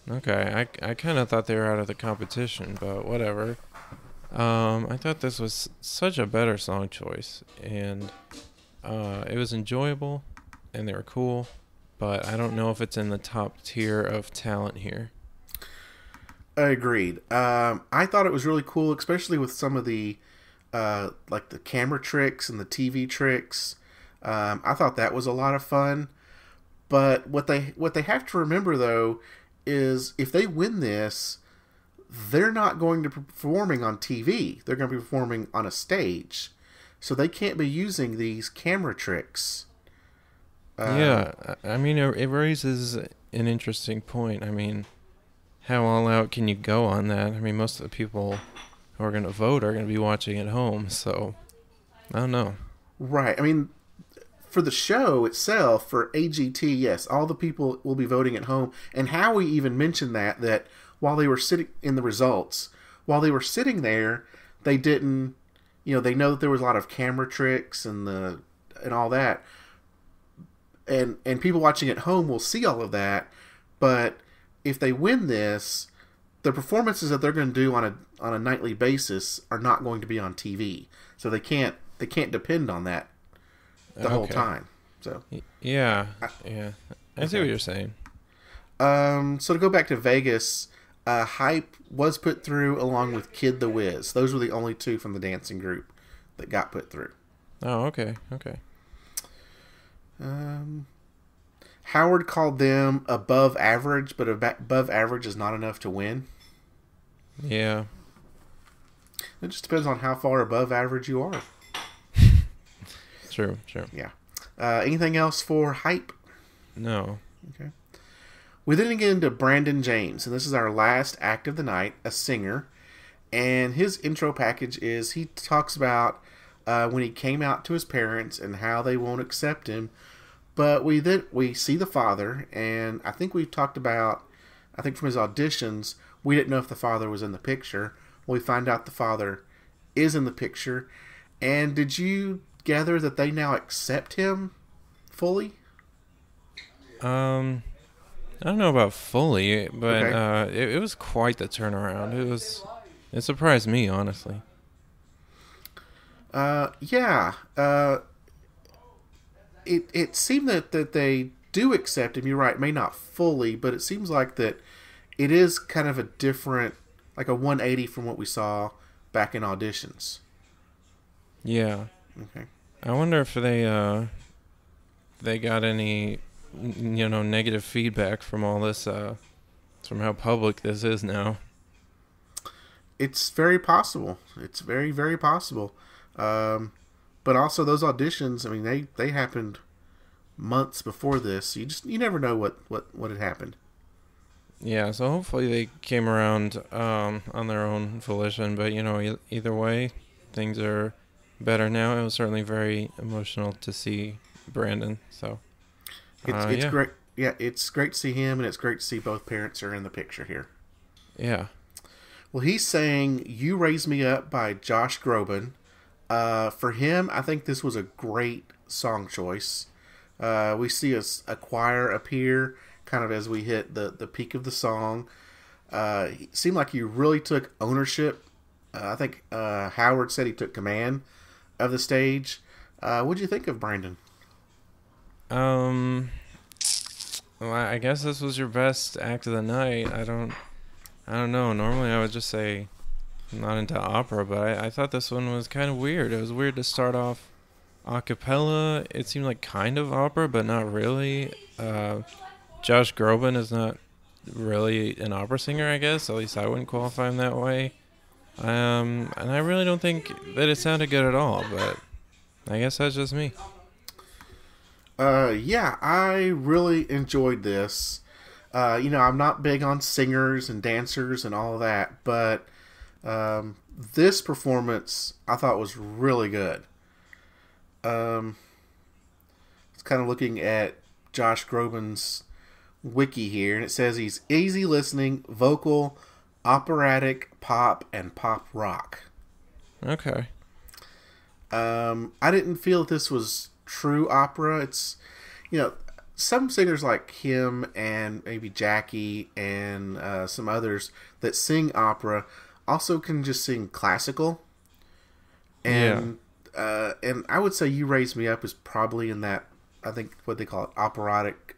Speaker 1: Okay, I kind of thought they were out of the competition, but whatever. I thought this was such a better song choice, and it was enjoyable, and they were cool, but I don't know if it's in the top tier of talent here.
Speaker 3: Agreed. I thought it was really cool, especially with some of the like the camera tricks and the TV tricks. I thought that was a lot of fun. But what they have to remember though is if they win this, they're not going to be performing on TV. They're going to be performing on a stage, so they can't be using these camera tricks.
Speaker 1: Yeah, I mean, it raises an interesting point. I mean, how all out can you go on that? I mean, most of the people who are going to vote are going to be watching at home, so I don't know.
Speaker 3: Right. I mean, for the show itself, for AGT, yes, all the people will be voting at home. And Howie even mentioned that while they were sitting in the results, while they were sitting there, they didn't, they know that there was a lot of camera tricks and all that. And people watching at home will see all of that, but if they win this, the performances that they're going to do on a nightly basis are not going to be on TV. So they can't depend on that the whole time. So
Speaker 1: yeah. I see what you're saying.
Speaker 3: So to go back to Vegas, Hype was put through along with Kid the Wiz. Those were the only two from the dancing group that got put through.
Speaker 1: Oh, okay.
Speaker 3: Howard called them above average, but above average is not enough to win.
Speaker 1: Yeah.
Speaker 3: It just depends on how far above average you are.
Speaker 1: True.
Speaker 3: Yeah. Anything else for Hype?
Speaker 1: No.
Speaker 3: Okay. We then get into Brandon James, and this is our last act of the night, a singer. And his intro package is he talks about when he came out to his parents and how they won't accept him. But we see the father, and I think we've talked about, I think from his auditions, we didn't know if the father was in the picture. We find out the father is in the picture. And did you gather that they now accept him fully?
Speaker 1: I don't know about fully, but
Speaker 3: Okay.
Speaker 1: it was quite the turnaround. It surprised me, honestly.
Speaker 3: Yeah. It seemed that they do accept him. You're right, may not fully, but it seems like that it is kind of a different, like a 180 from what we saw back in auditions.
Speaker 1: Yeah.
Speaker 3: Okay.
Speaker 1: I wonder if they got any negative feedback from all this from how public this is now.
Speaker 3: It's very possible. It's very, very possible. But also those auditions, I mean, they happened months before this. You never know what had happened.
Speaker 1: Yeah, so hopefully they came around on their own volition. But either way, things are better now. It was certainly very emotional to see Brandon. So
Speaker 3: It's great. Yeah, it's great to see him, and it's great to see both parents are in the picture here.
Speaker 1: Yeah.
Speaker 3: Well, he's saying "You Raise Me Up" by Josh Groban. For him, I think this was a great song choice. We see a choir appear kind of as we hit the peak of the song. It seemed like he really took ownership. I think Howard said he took command of the stage. What'd you think of Brandon?
Speaker 1: Well, I guess this was your best act of the night. I don't know. Normally I would just say I'm not into opera, but I thought this one was kind of weird. It was weird to start off a cappella. It seemed like kind of opera, but not really. Josh Groban is not really an opera singer, I guess. At least I wouldn't qualify him that way. And I really don't think that it sounded good at all, but I guess that's just me.
Speaker 3: Yeah, I really enjoyed this. I'm not big on singers and dancers and all of that, but this performance I thought was really good. It's kind of looking at Josh Groban's wiki here, and it says he's easy listening, vocal, operatic, pop, and pop rock.
Speaker 1: Okay.
Speaker 3: I didn't feel that this was true opera. It's, you know, some singers like him and maybe Jackie and some others that sing opera also can just sing classical. And and I would say "You Raise Me Up" is probably in that. I think what they call it operatic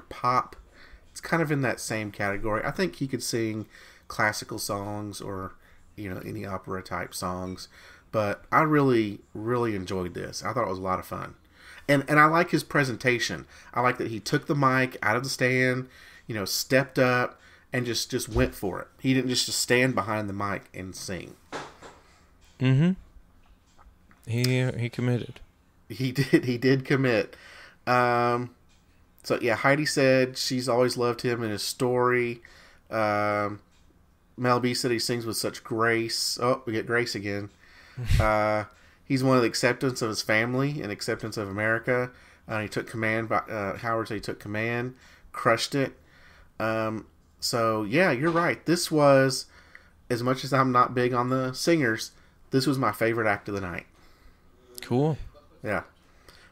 Speaker 3: pop. It's kind of in that same category. I think he could sing classical songs or any opera type songs. But I really really enjoyed this. I thought it was a lot of fun. And I like his presentation. I like that he took the mic out of the stand, stepped up and just went for it. He didn't just stand behind the mic and sing.
Speaker 1: Mm-hmm. He committed.
Speaker 3: He did commit. So yeah, Heidi said she's always loved him and his story. Mel B said he sings with such grace. Oh, we get Grace again. He's one of the acceptance of his family and acceptance of America. He took command. Howard said he took command, crushed it. So yeah, you're right. This was, as much as I'm not big on the singers, this was my favorite act of the night.
Speaker 1: Cool.
Speaker 3: Yeah.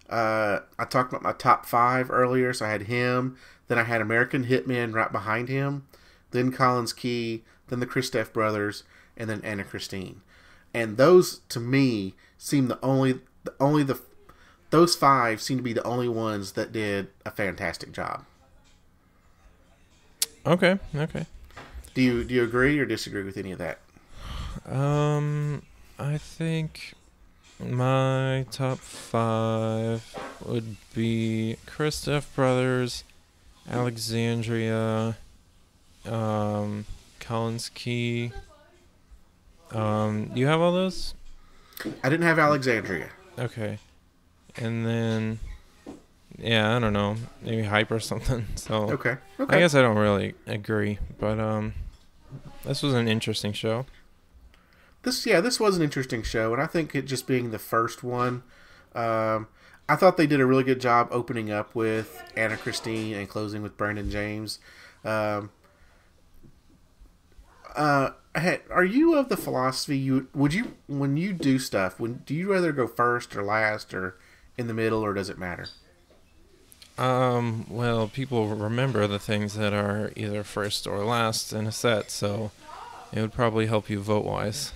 Speaker 3: I talked about my top 5 earlier, so I had him, then I had American Hitmen right behind him, then Collins Key, then the Kristoff brothers, and then Anna Christine. And those, to me, seem those 5 seem to be the only ones that did a fantastic job.
Speaker 1: Okay.
Speaker 3: Do you agree or disagree with any of that?
Speaker 1: I think my top 5 would be Kristoff Brothers, Alexandria, Collins Key. You have all those?
Speaker 3: I didn't have Alexandria.
Speaker 1: Okay. And then, yeah, I don't know, maybe Hype or something. So
Speaker 3: Okay.
Speaker 1: I guess I don't really agree, but this was an interesting show.
Speaker 3: This was an interesting show, and I think it just being the first one, I thought they did a really good job opening up with Anna Christine and closing with Brandon James. Are you of the philosophy when you do stuff, do you rather go first or last or in the middle, or does it matter?
Speaker 1: Well, people remember the things that are either first or last in a set, so it would probably help you vote-wise.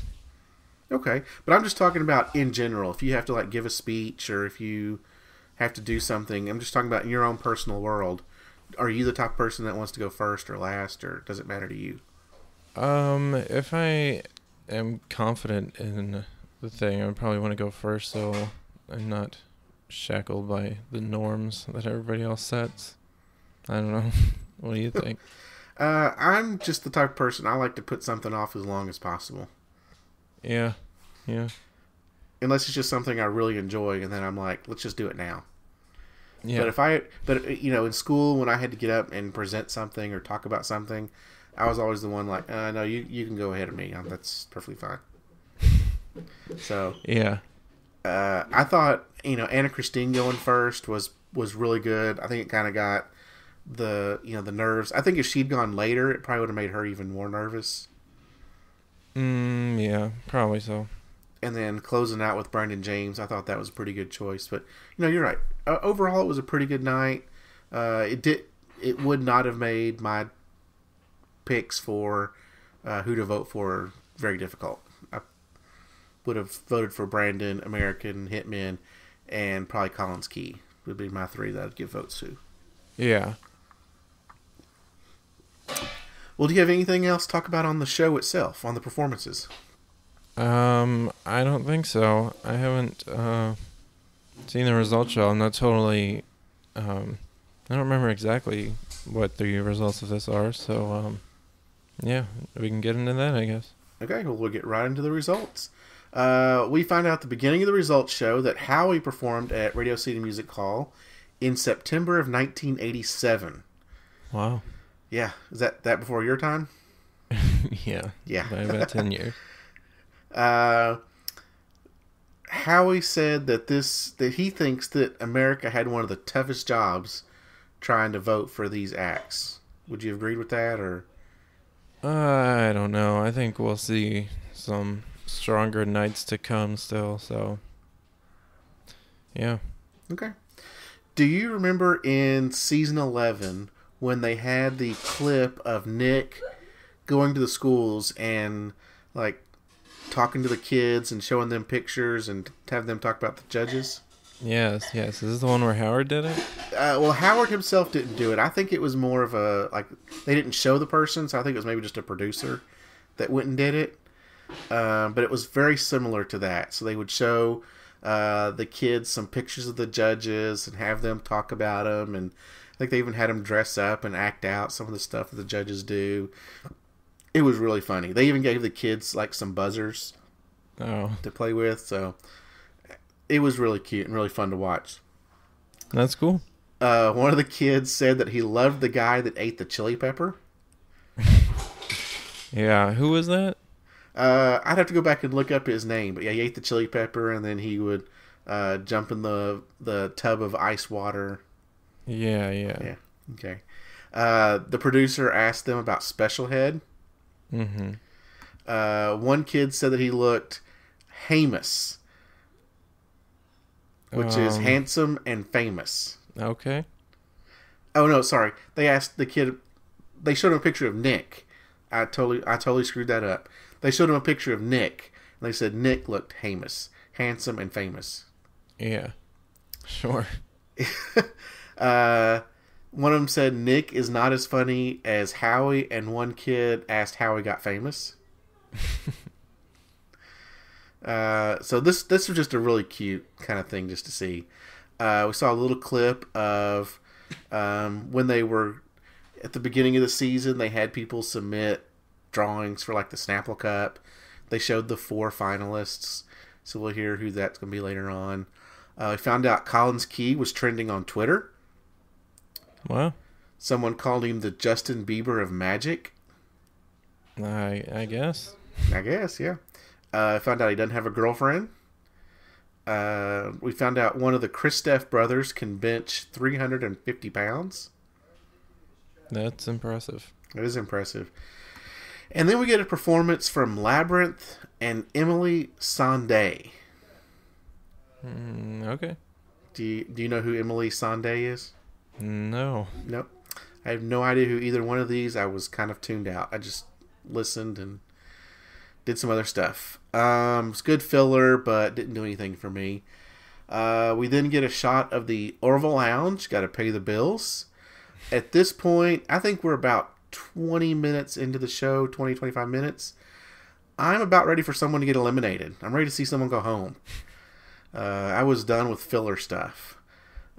Speaker 3: Okay, but I'm just talking about in general. If you have to give a speech or if you have to do something, I'm just talking about in your own personal world. Are you the type of person that wants to go first or last, or does it matter to you?
Speaker 1: If I am confident in the thing, I would probably want to go first, so I'm not shackled by the norms that everybody else sets. I don't know. What do you think?
Speaker 3: I'm just the type of person, I like to put something off as long as possible.
Speaker 1: Yeah.
Speaker 3: Unless it's just something I really enjoy, and then I'm like, let's just do it now.
Speaker 1: Yeah.
Speaker 3: But in school, when I had to get up and present something or talk about something, I was always the one like, no, you can go ahead of me. That's perfectly fine. So
Speaker 1: yeah.
Speaker 3: I thought Anna Christine going first was really good. I think it kind of got the nerves. I think if she'd gone later, it probably would have made her even more nervous.
Speaker 1: Yeah, probably so.
Speaker 3: And then closing out with Brandon James, I thought that was a pretty good choice. But you're right. Overall, it was a pretty good night. It would not have made my picks for who to vote for very difficult. I would have voted for Brandon, American Hitman, and probably Collins Key would be my 3 that I'd give votes to.
Speaker 1: Yeah.
Speaker 3: Well, do you have anything else to talk about on the show itself, on the performances?
Speaker 1: I don't think so. I haven't seen the results show. I'm not totally. I don't remember exactly what the results of this are. So, yeah, we can get into that, I guess.
Speaker 3: Okay, well, we'll get right into the results. We find out at the beginning of the results show that Howie performed at Radio City Music Hall in September of 1987.
Speaker 1: Wow.
Speaker 3: Yeah, is that before your time?
Speaker 1: Yeah.
Speaker 3: Yeah.
Speaker 1: By about 10 years.
Speaker 3: Howie said that he thinks that America had one of the toughest jobs trying to vote for these acts. Would you have agreed with that, or?
Speaker 1: I don't know. I think we'll see some stronger nights to come still. So, yeah.
Speaker 3: Okay. Do you remember in season 11 when they had the clip of Nick going to the schools and like talking to the kids and showing them pictures and have them talk about the judges?
Speaker 1: Yes. Is this the one where Howard did it?
Speaker 3: Well, Howard himself didn't do it. I think it was more of a, like, they didn't show the person, so I think it was maybe just a producer that went and did it. But it was very similar to that. So they would show the kids some pictures of the judges and have them talk about them. And I think they even had them dress up and act out some of the stuff that the judges do. It was really funny. They even gave the kids, like, some buzzers to play with. So it was really cute and really fun to watch.
Speaker 1: That's cool.
Speaker 3: One of the kids said that he loved the guy that ate the chili pepper.
Speaker 1: Yeah, who was that?
Speaker 3: I'd have to go back and look up his name, but yeah, he ate the chili pepper, and then he would jump in the tub of ice water.
Speaker 1: Yeah.
Speaker 3: Okay. The producer asked them about Special Head.
Speaker 1: Mm-hmm.
Speaker 3: One kid said that he looked Hamus, which is handsome and famous.
Speaker 1: Okay.
Speaker 3: Oh no, sorry. They asked the kid. They showed him a picture of Nick. I totally screwed that up. They showed him a picture of Nick, and they said Nick looked Hamus, handsome and famous.
Speaker 1: Yeah. Sure.
Speaker 3: One of them said Nick is not as funny as Howie, and one kid asked how he got famous. So this was just a really cute kind of thing just to see. We saw a little clip of when they were at the beginning of the season. They had people submit drawings for like the Snapple Cup. They showed the 4 finalists, so we'll hear who that's going to be later on. We found out Collins Key was trending on Twitter.
Speaker 1: Wow.
Speaker 3: Someone called him the Justin Bieber of magic.
Speaker 1: I guess.
Speaker 3: I guess, yeah. Found out he doesn't have a girlfriend. We found out one of the Kristoff brothers can bench 350 pounds.
Speaker 1: That's impressive.
Speaker 3: It is impressive. And then we get a performance from Labyrinth and Emily Sandé.
Speaker 1: Okay.
Speaker 3: Do you know who Emily Sandé is?
Speaker 1: No.
Speaker 3: Nope. I have no idea who either one of these. I was kind of tuned out. I just listened and did some other stuff. It's good filler, but didn't do anything for me. We then get a shot of the Orville Lounge. Got to pay the bills. At this point, I think we're about 20 minutes into the show, 20, 25 minutes. I'm about ready for someone to get eliminated. I'm ready to see someone go home. I was done with filler stuff.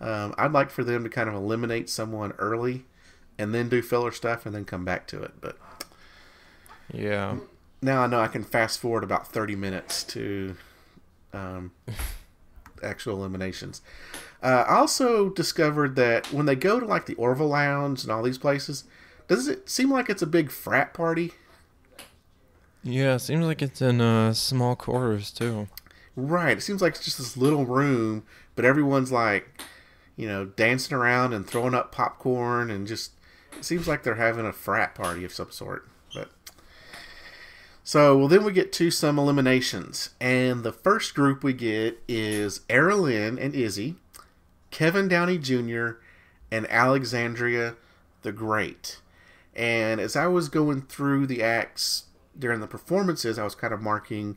Speaker 3: I'd like for them to kind of eliminate someone early and then do filler stuff and then come back to it. But
Speaker 1: yeah.
Speaker 3: Now I know I can fast forward about 30 minutes to actual eliminations. I also discovered that when they go to like the Orville Lounge and all these places, does it seem like it's a big frat party?
Speaker 1: Yeah, it seems like it's in small quarters too.
Speaker 3: Right. It seems like it's just this little room, but everyone's like, dancing around and throwing up popcorn and just, it seems like they're having a frat party of some sort. But so, then we get to some eliminations. And the first group we get is Erilyn and Izzy, Kevin Downey Jr., and Alexandria the Great. And as I was going through the acts during the performances, I was kind of marking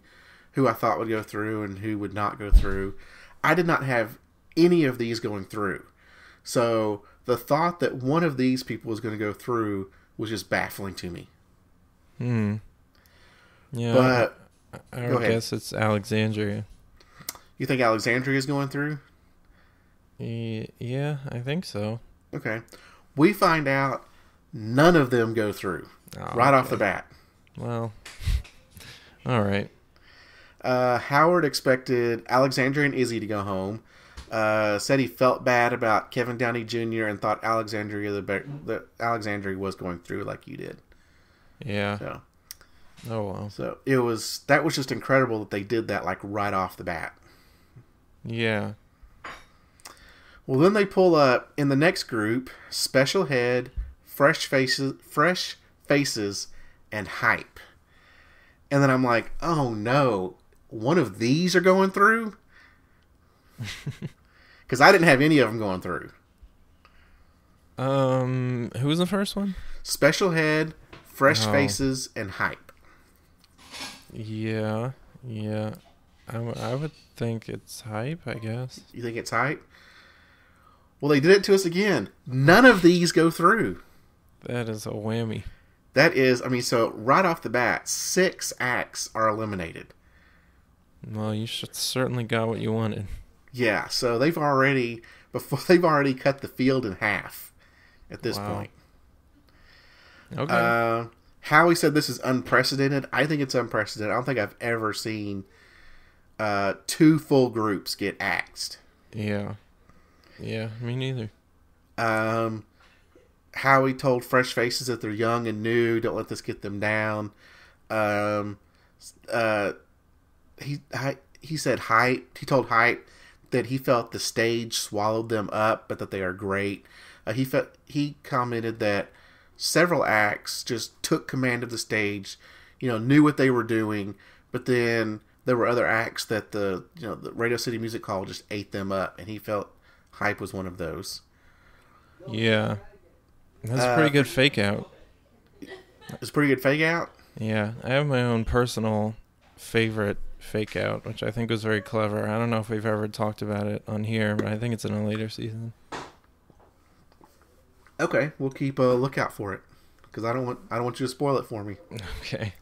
Speaker 3: who I thought would go through and who would not go through. I did not have any of these going through. So the thought that one of these people was going to go through was just baffling to me.
Speaker 1: Yeah,
Speaker 3: but
Speaker 1: I guess it's Alexandria.
Speaker 3: You think Alexandria is going through?
Speaker 1: Yeah, I think so.
Speaker 3: Okay. We find out none of them go through right off the bat.
Speaker 1: Well, all right.
Speaker 3: Howard expected Alexandria and Izzy to go home. Said he felt bad about Kevin Downey Jr. and thought Alexandria was going through like you did.
Speaker 1: Yeah.
Speaker 3: So.
Speaker 1: Oh well.
Speaker 3: So that was just incredible that they did that like right off the bat.
Speaker 1: Yeah.
Speaker 3: Well, then they pull up in the next group: Special Head, Fresh Faces, and Hype. And then I'm like, oh no, one of these are going through? Because I didn't have any of them going through.
Speaker 1: Who was the first one?
Speaker 3: Special Head, Fresh
Speaker 1: Oh.
Speaker 3: Faces, and Hype.
Speaker 1: Yeah, yeah. I would think it's Hype, I guess.
Speaker 3: You think it's Hype? Well, they did it to us again. None of these go through.
Speaker 1: That is a whammy.
Speaker 3: That is, I mean, so right off the bat, 6 acts are eliminated.
Speaker 1: Well, you should certainly got what you wanted.
Speaker 3: Yeah, so they've already cut the field in half at this point.
Speaker 1: Okay.
Speaker 3: Howie said this is unprecedented. I think it's unprecedented. I don't think I've ever seen 2 full groups get axed.
Speaker 1: Yeah. Yeah, me neither.
Speaker 3: Howie told Fresh Faces that they're young and new. Don't let this get them down. He said Hype. He told Hype that he felt the stage swallowed them up, but that they are great. He commented that several acts just took command of the stage, knew what they were doing, but then there were other acts that the Radio City Music Hall just ate them up, and he felt Hype was one of those.
Speaker 1: Yeah. That's a pretty good fake out.
Speaker 3: It's a pretty good fake out.
Speaker 1: Yeah, I have my own personal favorite fake out, which I think was very clever. I don't know if we've ever talked about it on here, but I think it's in a later season.
Speaker 3: Okay, we'll keep a lookout for it because I don't want you to spoil it for me.
Speaker 1: Okay.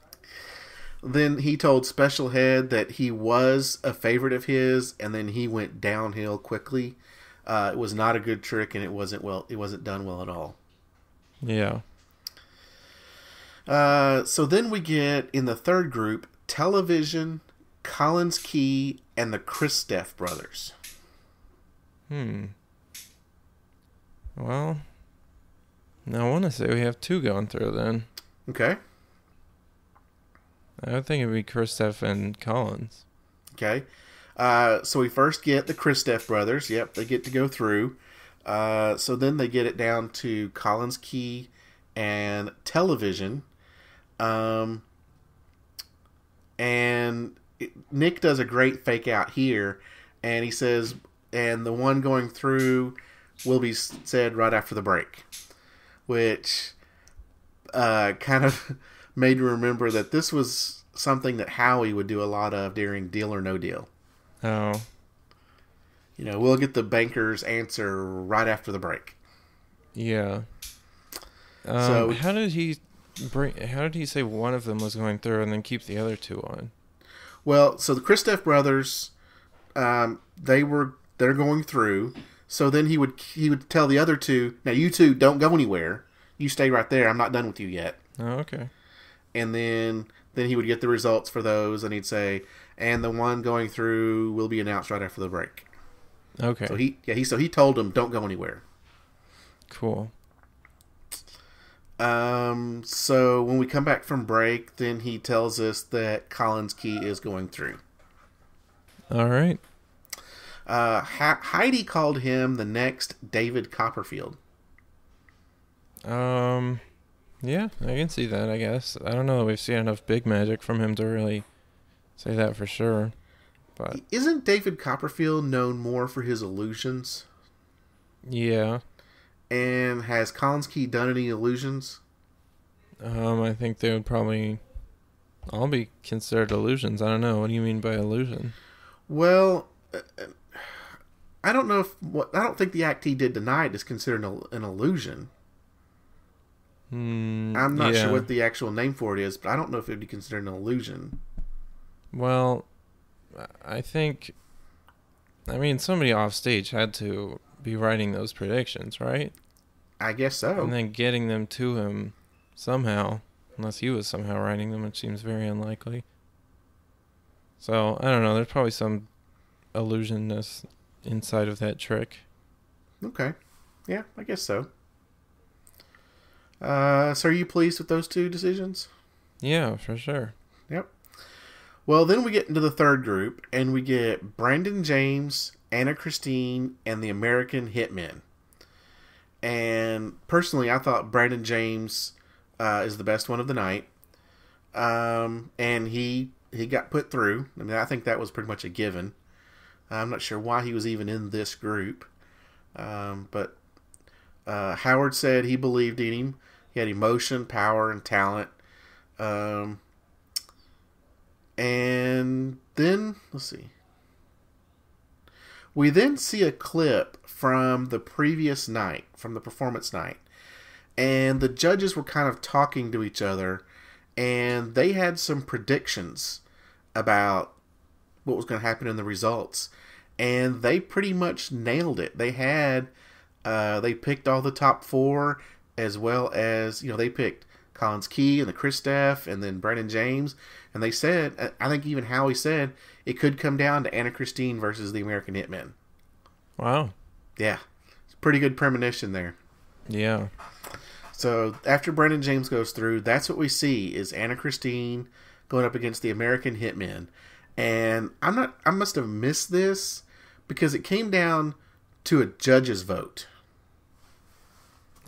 Speaker 3: Then he told Special Head that he was a favorite of his, and then he went downhill quickly. It was not a good trick, and it wasn't done well at all.
Speaker 1: Yeah.
Speaker 3: So then we get in the third group Television, Collins Key, and the Christoph brothers.
Speaker 1: Well, I want to say we have 2 going through then.
Speaker 3: Okay.
Speaker 1: I would think it'd be Kristoff and Collins.
Speaker 3: Okay. So we first get the Christoph brothers. Yep, they get to go through. So then they get it down to Collins Key and Television. And Nick does a great fake out here. And he says, and the one going through will be said right after the break. Which kind of made me remember that this was something that Howie would do a lot of during Deal or No Deal.
Speaker 1: Oh.
Speaker 3: We'll get the banker's answer right after the break.
Speaker 1: Yeah.
Speaker 3: So
Speaker 1: how did he say one of them was going through and then keep the other 2 on?
Speaker 3: Well, so the Christoph brothers, they're going through. So then he would tell the other 2, now you 2 don't go anywhere. You stay right there. I'm not done with you yet.
Speaker 1: Oh, okay.
Speaker 3: And then he would get the results for those, and he'd say, and the one going through will be announced right after the break.
Speaker 1: Okay.
Speaker 3: So he told them don't go anywhere.
Speaker 1: Cool.
Speaker 3: So when we come back from break, then he tells us that Collins Key is going through.
Speaker 1: All right.
Speaker 3: Heidi called him the next David Copperfield.
Speaker 1: Yeah, I can see that, I guess. I don't know that we've seen enough big magic from him to really say that for sure. But
Speaker 3: Isn't David Copperfield known more for his illusions?
Speaker 1: yeah.
Speaker 3: And has Collins Key done any illusions?
Speaker 1: I think they would probably all be considered illusions. I don't know. What do you mean by illusion?
Speaker 3: Well, I don't know I don't think the act he did tonight is considered an illusion. I'm not sure what the actual name for it is, but I don't know if it would be considered an illusion.
Speaker 1: Well, I think, somebody off stage had to be writing those predictions, right?
Speaker 3: I guess so.
Speaker 1: And then getting them to him somehow, unless he was somehow writing them, which seems very unlikely. So, I don't know. There's probably some illusionness inside of that trick.
Speaker 3: Okay. Yeah, I guess so. So are you pleased with those 2 decisions?
Speaker 1: Yeah, for sure.
Speaker 3: Yep. Well, then we get into the third group, and we get Brandon James, Anna Christine, and the American Hitmen. And personally, I thought Brandon James is the best one of the night. And he got put through. I mean, I think that was pretty much a given. I'm not sure why he was even in this group. But Howard said he believed in him. He had emotion, power, and talent. And then, let's see. We then see a clip from the previous night, from the performance night. And the judges were kind of talking to each other. And they had some predictions about what was going to happen in the results. And they pretty much nailed it. They had, they picked all the top four, as well as, they picked Collins Key and the Kristoff and then Brandon James. And they said, I think even Howie said, it could come down to Anna Christine versus the American Hitmen.
Speaker 1: Wow.
Speaker 3: Yeah. It's a pretty good premonition there.
Speaker 1: Yeah.
Speaker 3: So after Brandon James goes through, that's what we see is Anna Christine going up against the American Hitmen. And I must have missed this because it came down to a judge's vote.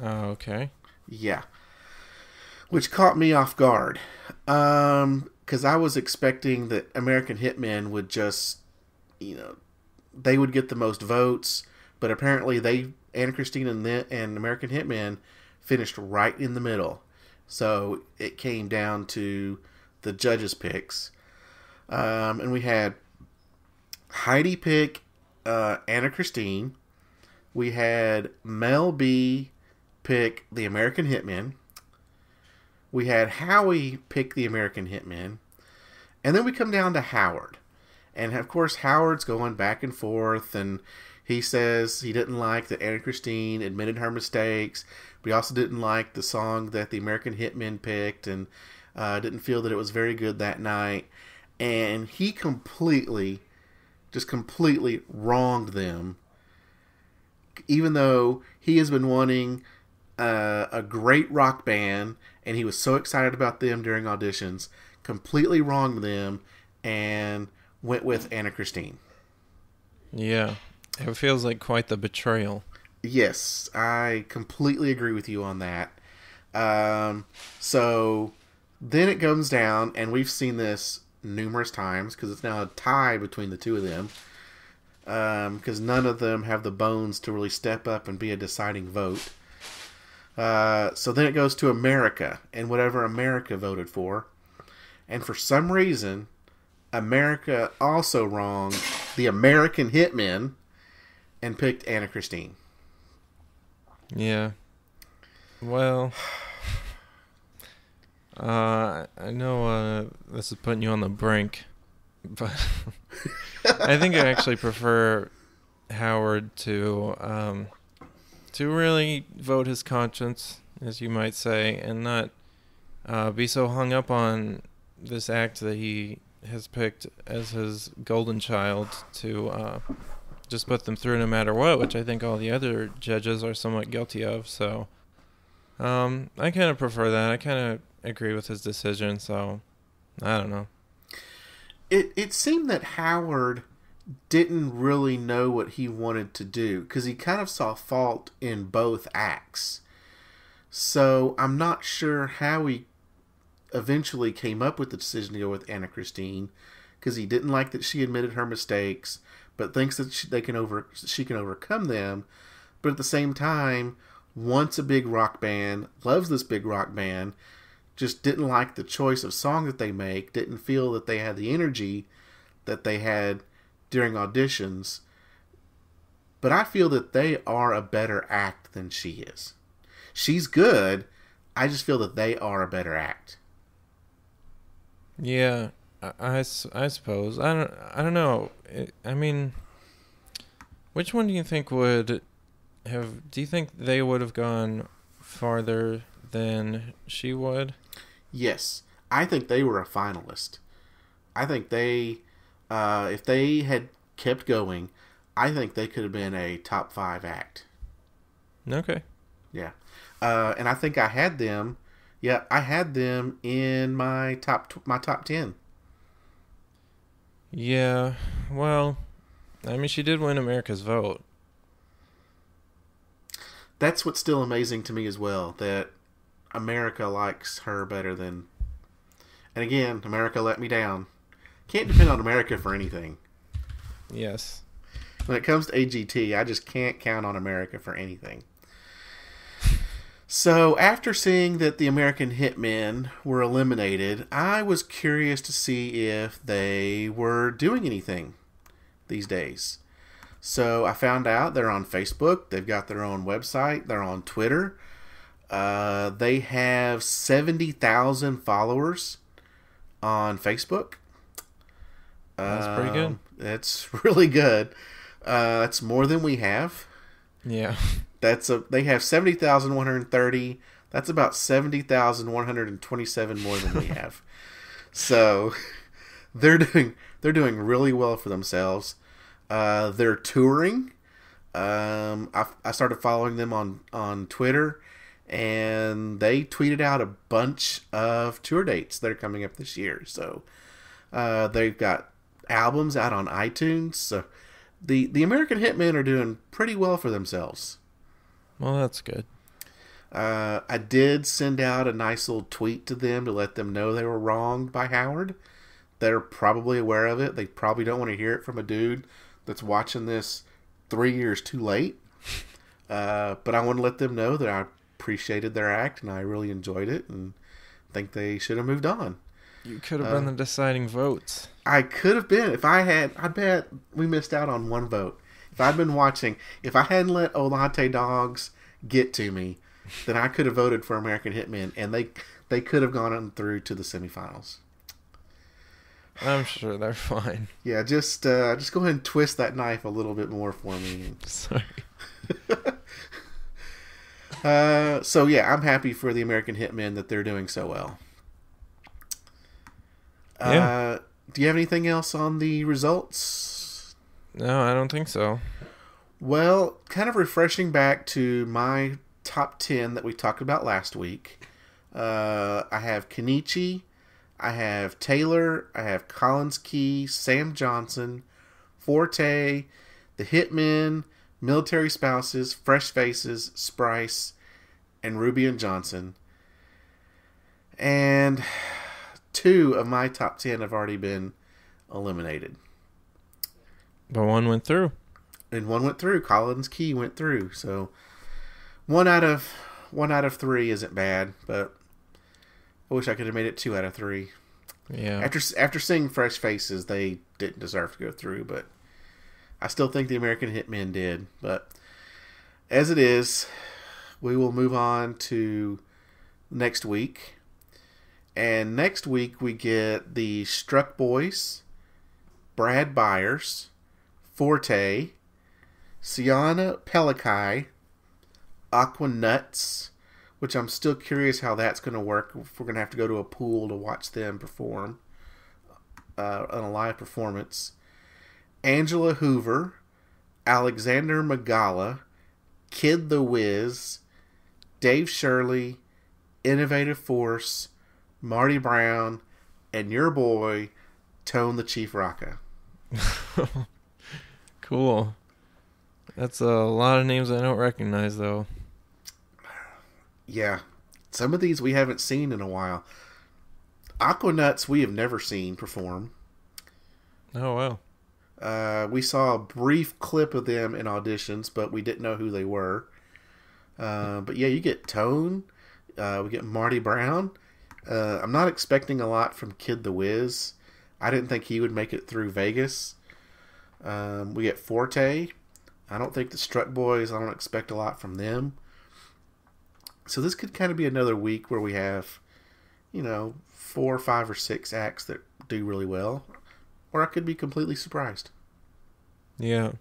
Speaker 1: Oh, okay.
Speaker 3: Yeah. Which caught me off guard. Because I was expecting that American Hitmen would just, they would get the most votes. But apparently Anna Christine and American Hitmen finished right in the middle. So it came down to the judges' picks. And we had Heidi pick Anna Christine. We had Mel B pick the American Hitmen. We had Howie pick the American Hitmen. And then we come down to Howard. And of course, Howard's going back and forth. And he says he didn't like that Anna Christine admitted her mistakes. But he also didn't like the song that the American Hitmen picked. And didn't feel that it was very good that night. And he completely wronged them. Even though he has been wanting a great rock band, and he was so excited about them during auditions, completely wronged them, and went with Anna Christine.
Speaker 1: Yeah, it feels like quite the betrayal.
Speaker 3: Yes, I completely agree with you on that. So then it comes down, and we've seen this numerous times, because it's now a tie between the two of them, because none of them have the bones to really step up and be a deciding vote. So then it goes to America, and whatever America voted for. And for some reason, America also wronged the American Hitmen and picked Anna Christine.
Speaker 1: Yeah. Well, I know this is putting you on the brink, but I think I actually prefer Howard to really vote his conscience, as you might say, and not be so hung up on this act that he has picked as his golden child to just put them through no matter what, which I think all the other judges are somewhat guilty of. So I kind of prefer that. I kind of agree with his decision, so I don't know.
Speaker 3: It seemed that Howard didn't really know what he wanted to do, because he kind of saw fault in both acts. So I'm not sure how he eventually came up with the decision to go with Anna Christine, because he didn't like that she admitted her mistakes, but thinks that she can overcome them. But at the same time, wants a big rock band, loves this big rock band, just didn't like the choice of song that they make, didn't feel that they had the energy that they had during auditions. But I feel that they are a better act than she is. She's good. I just feel that they are a better act.
Speaker 1: Yeah, I suppose. I don't know. I mean, which one do you think would have... Do you think they would have gone farther than she would?
Speaker 3: Yes. I think they were a finalist. I think they... if they had kept going, I think they could have been a top 5 act.
Speaker 1: Okay.
Speaker 3: Yeah. And I think I had them... Yeah, I had them in my top 10.
Speaker 1: Yeah, well, I mean, she did win America's vote.
Speaker 3: That's what's still amazing to me as well, that America likes her better than... And again, America let me down. Can't depend on America for anything.
Speaker 1: Yes.
Speaker 3: When it comes to AGT, I just can't count on America for anything. So, after seeing that the American Hitmen were eliminated, I was curious to see if they were doing anything these days. So, I found out they're on Facebook. They've got their own website. They're on Twitter. They have 70,000 followers on Facebook.
Speaker 1: That's pretty good.
Speaker 3: That's really good. That's more than we have.
Speaker 1: Yeah.
Speaker 3: They have 70,130. That's about 70,127 more than we have. So they're doing really well for themselves. They're touring. I started following them on Twitter, and they tweeted out a bunch of tour dates that are coming up this year. So they've got albums out on iTunes. So the American Hitmen are doing pretty well for themselves.
Speaker 1: Well, that's good.
Speaker 3: I did send out a nice little tweet to them to let them know they were wronged by Howard. They're probably aware of it. They probably don't want to hear it from a dude that's watching this 3 years too late. But I want to let them know that I appreciated their act and I really enjoyed it and think they should have moved on.
Speaker 1: You could have been the deciding votes.
Speaker 3: I could have been. If I had, I bet we missed out on one vote. If I'd been watching, if I hadn't let Olante Dogs get to me, then I could have voted for American Hitmen, and they could have gone on through to the semifinals.
Speaker 1: I'm sure they're fine.
Speaker 3: Yeah, just go ahead and twist that knife a little bit more for me.
Speaker 1: Sorry.
Speaker 3: So yeah, I'm happy for the American Hitmen that they're doing so well.
Speaker 1: Yeah.
Speaker 3: Do you have anything else on the results?
Speaker 1: No, I don't think so.
Speaker 3: Well, kind of refreshing back to my top 10 that we talked about last week. I have Kenichi, I have Taylor, I have Collins Key, Sam Johnson, Forte, the Hitmen, Military Spouses, Fresh Faces, Sprice, and Ruby and Johnson. And 2 of my top 10 have already been eliminated.
Speaker 1: But one went through.
Speaker 3: And 1 went through. Collins Key went through. So 1 out of 3 isn't bad, but I wish I could have made it 2 out of 3.
Speaker 1: Yeah.
Speaker 3: After seeing Fresh Faces, they didn't deserve to go through, but I still think the American Hitmen did. But as it is, we will move on to next week. And next week we get the Struck Boys, Brad Byers, Forte, Sienna Pelikai, Aqua Nuts, which I'm still curious how that's going to work. If we're going to have to go to a pool to watch them perform on a live performance. Angela Hoover, Alexander Magala, Kid the Wiz, Dave Shirley, Innovative Force, Marty Brown, and your boy, Tone the Chief Rocca.
Speaker 1: Cool. That's a lot of names I don't recognize, though.
Speaker 3: Yeah. Some of these we haven't seen in a while. Aquanuts we have never seen perform.
Speaker 1: Oh, wow.
Speaker 3: We saw a brief clip of them in auditions, but we didn't know who they were. But yeah, you get Tone. We get Marty Brown. I'm not expecting a lot from Kid the Wiz. I didn't think he would make it through Vegas. We get Forte. I don't think the Struck Boys, I don't expect a lot from them. So this could kind of be another week where we have, 4, 5, or 6 acts that do really well. Or I could be completely surprised.
Speaker 1: Yeah.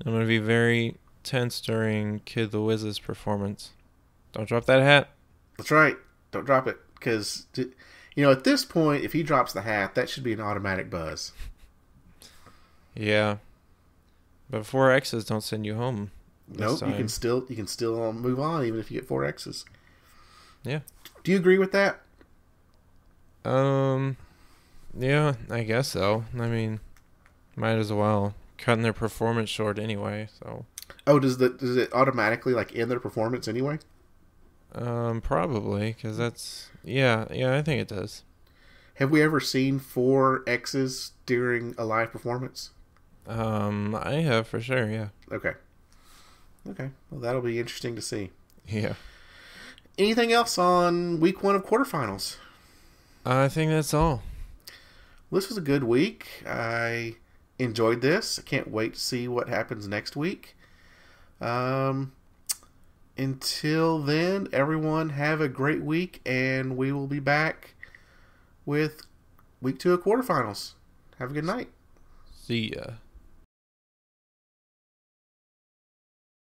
Speaker 1: I'm going to be very tense during Kid the Wiz's performance. Don't drop that hat.
Speaker 3: That's right. Don't drop it. Because, at this point, if he drops the hat, that should be an automatic buzz.
Speaker 1: Yeah. But 4 X's don't send you home.
Speaker 3: Nope, you can still move on even if you get 4 X's.
Speaker 1: Yeah.
Speaker 3: Do you agree with that?
Speaker 1: Yeah, I guess so. I mean, might as well. Cutting their performance short anyway, so.
Speaker 3: Oh, does it automatically end their performance anyway?
Speaker 1: Probably, because that's... Yeah, I think it does.
Speaker 3: Have we ever seen 4 exes during a live performance?
Speaker 1: I have for sure, yeah.
Speaker 3: Okay. Okay. Well, that'll be interesting to see.
Speaker 1: Yeah.
Speaker 3: Anything else on week 1 of quarterfinals?
Speaker 1: I think that's all.
Speaker 3: This was a good week. I enjoyed this. I can't wait to see what happens next week. Until then, everyone have a great week, and we will be back with week 2 of quarterfinals. Have a good night.
Speaker 1: See ya.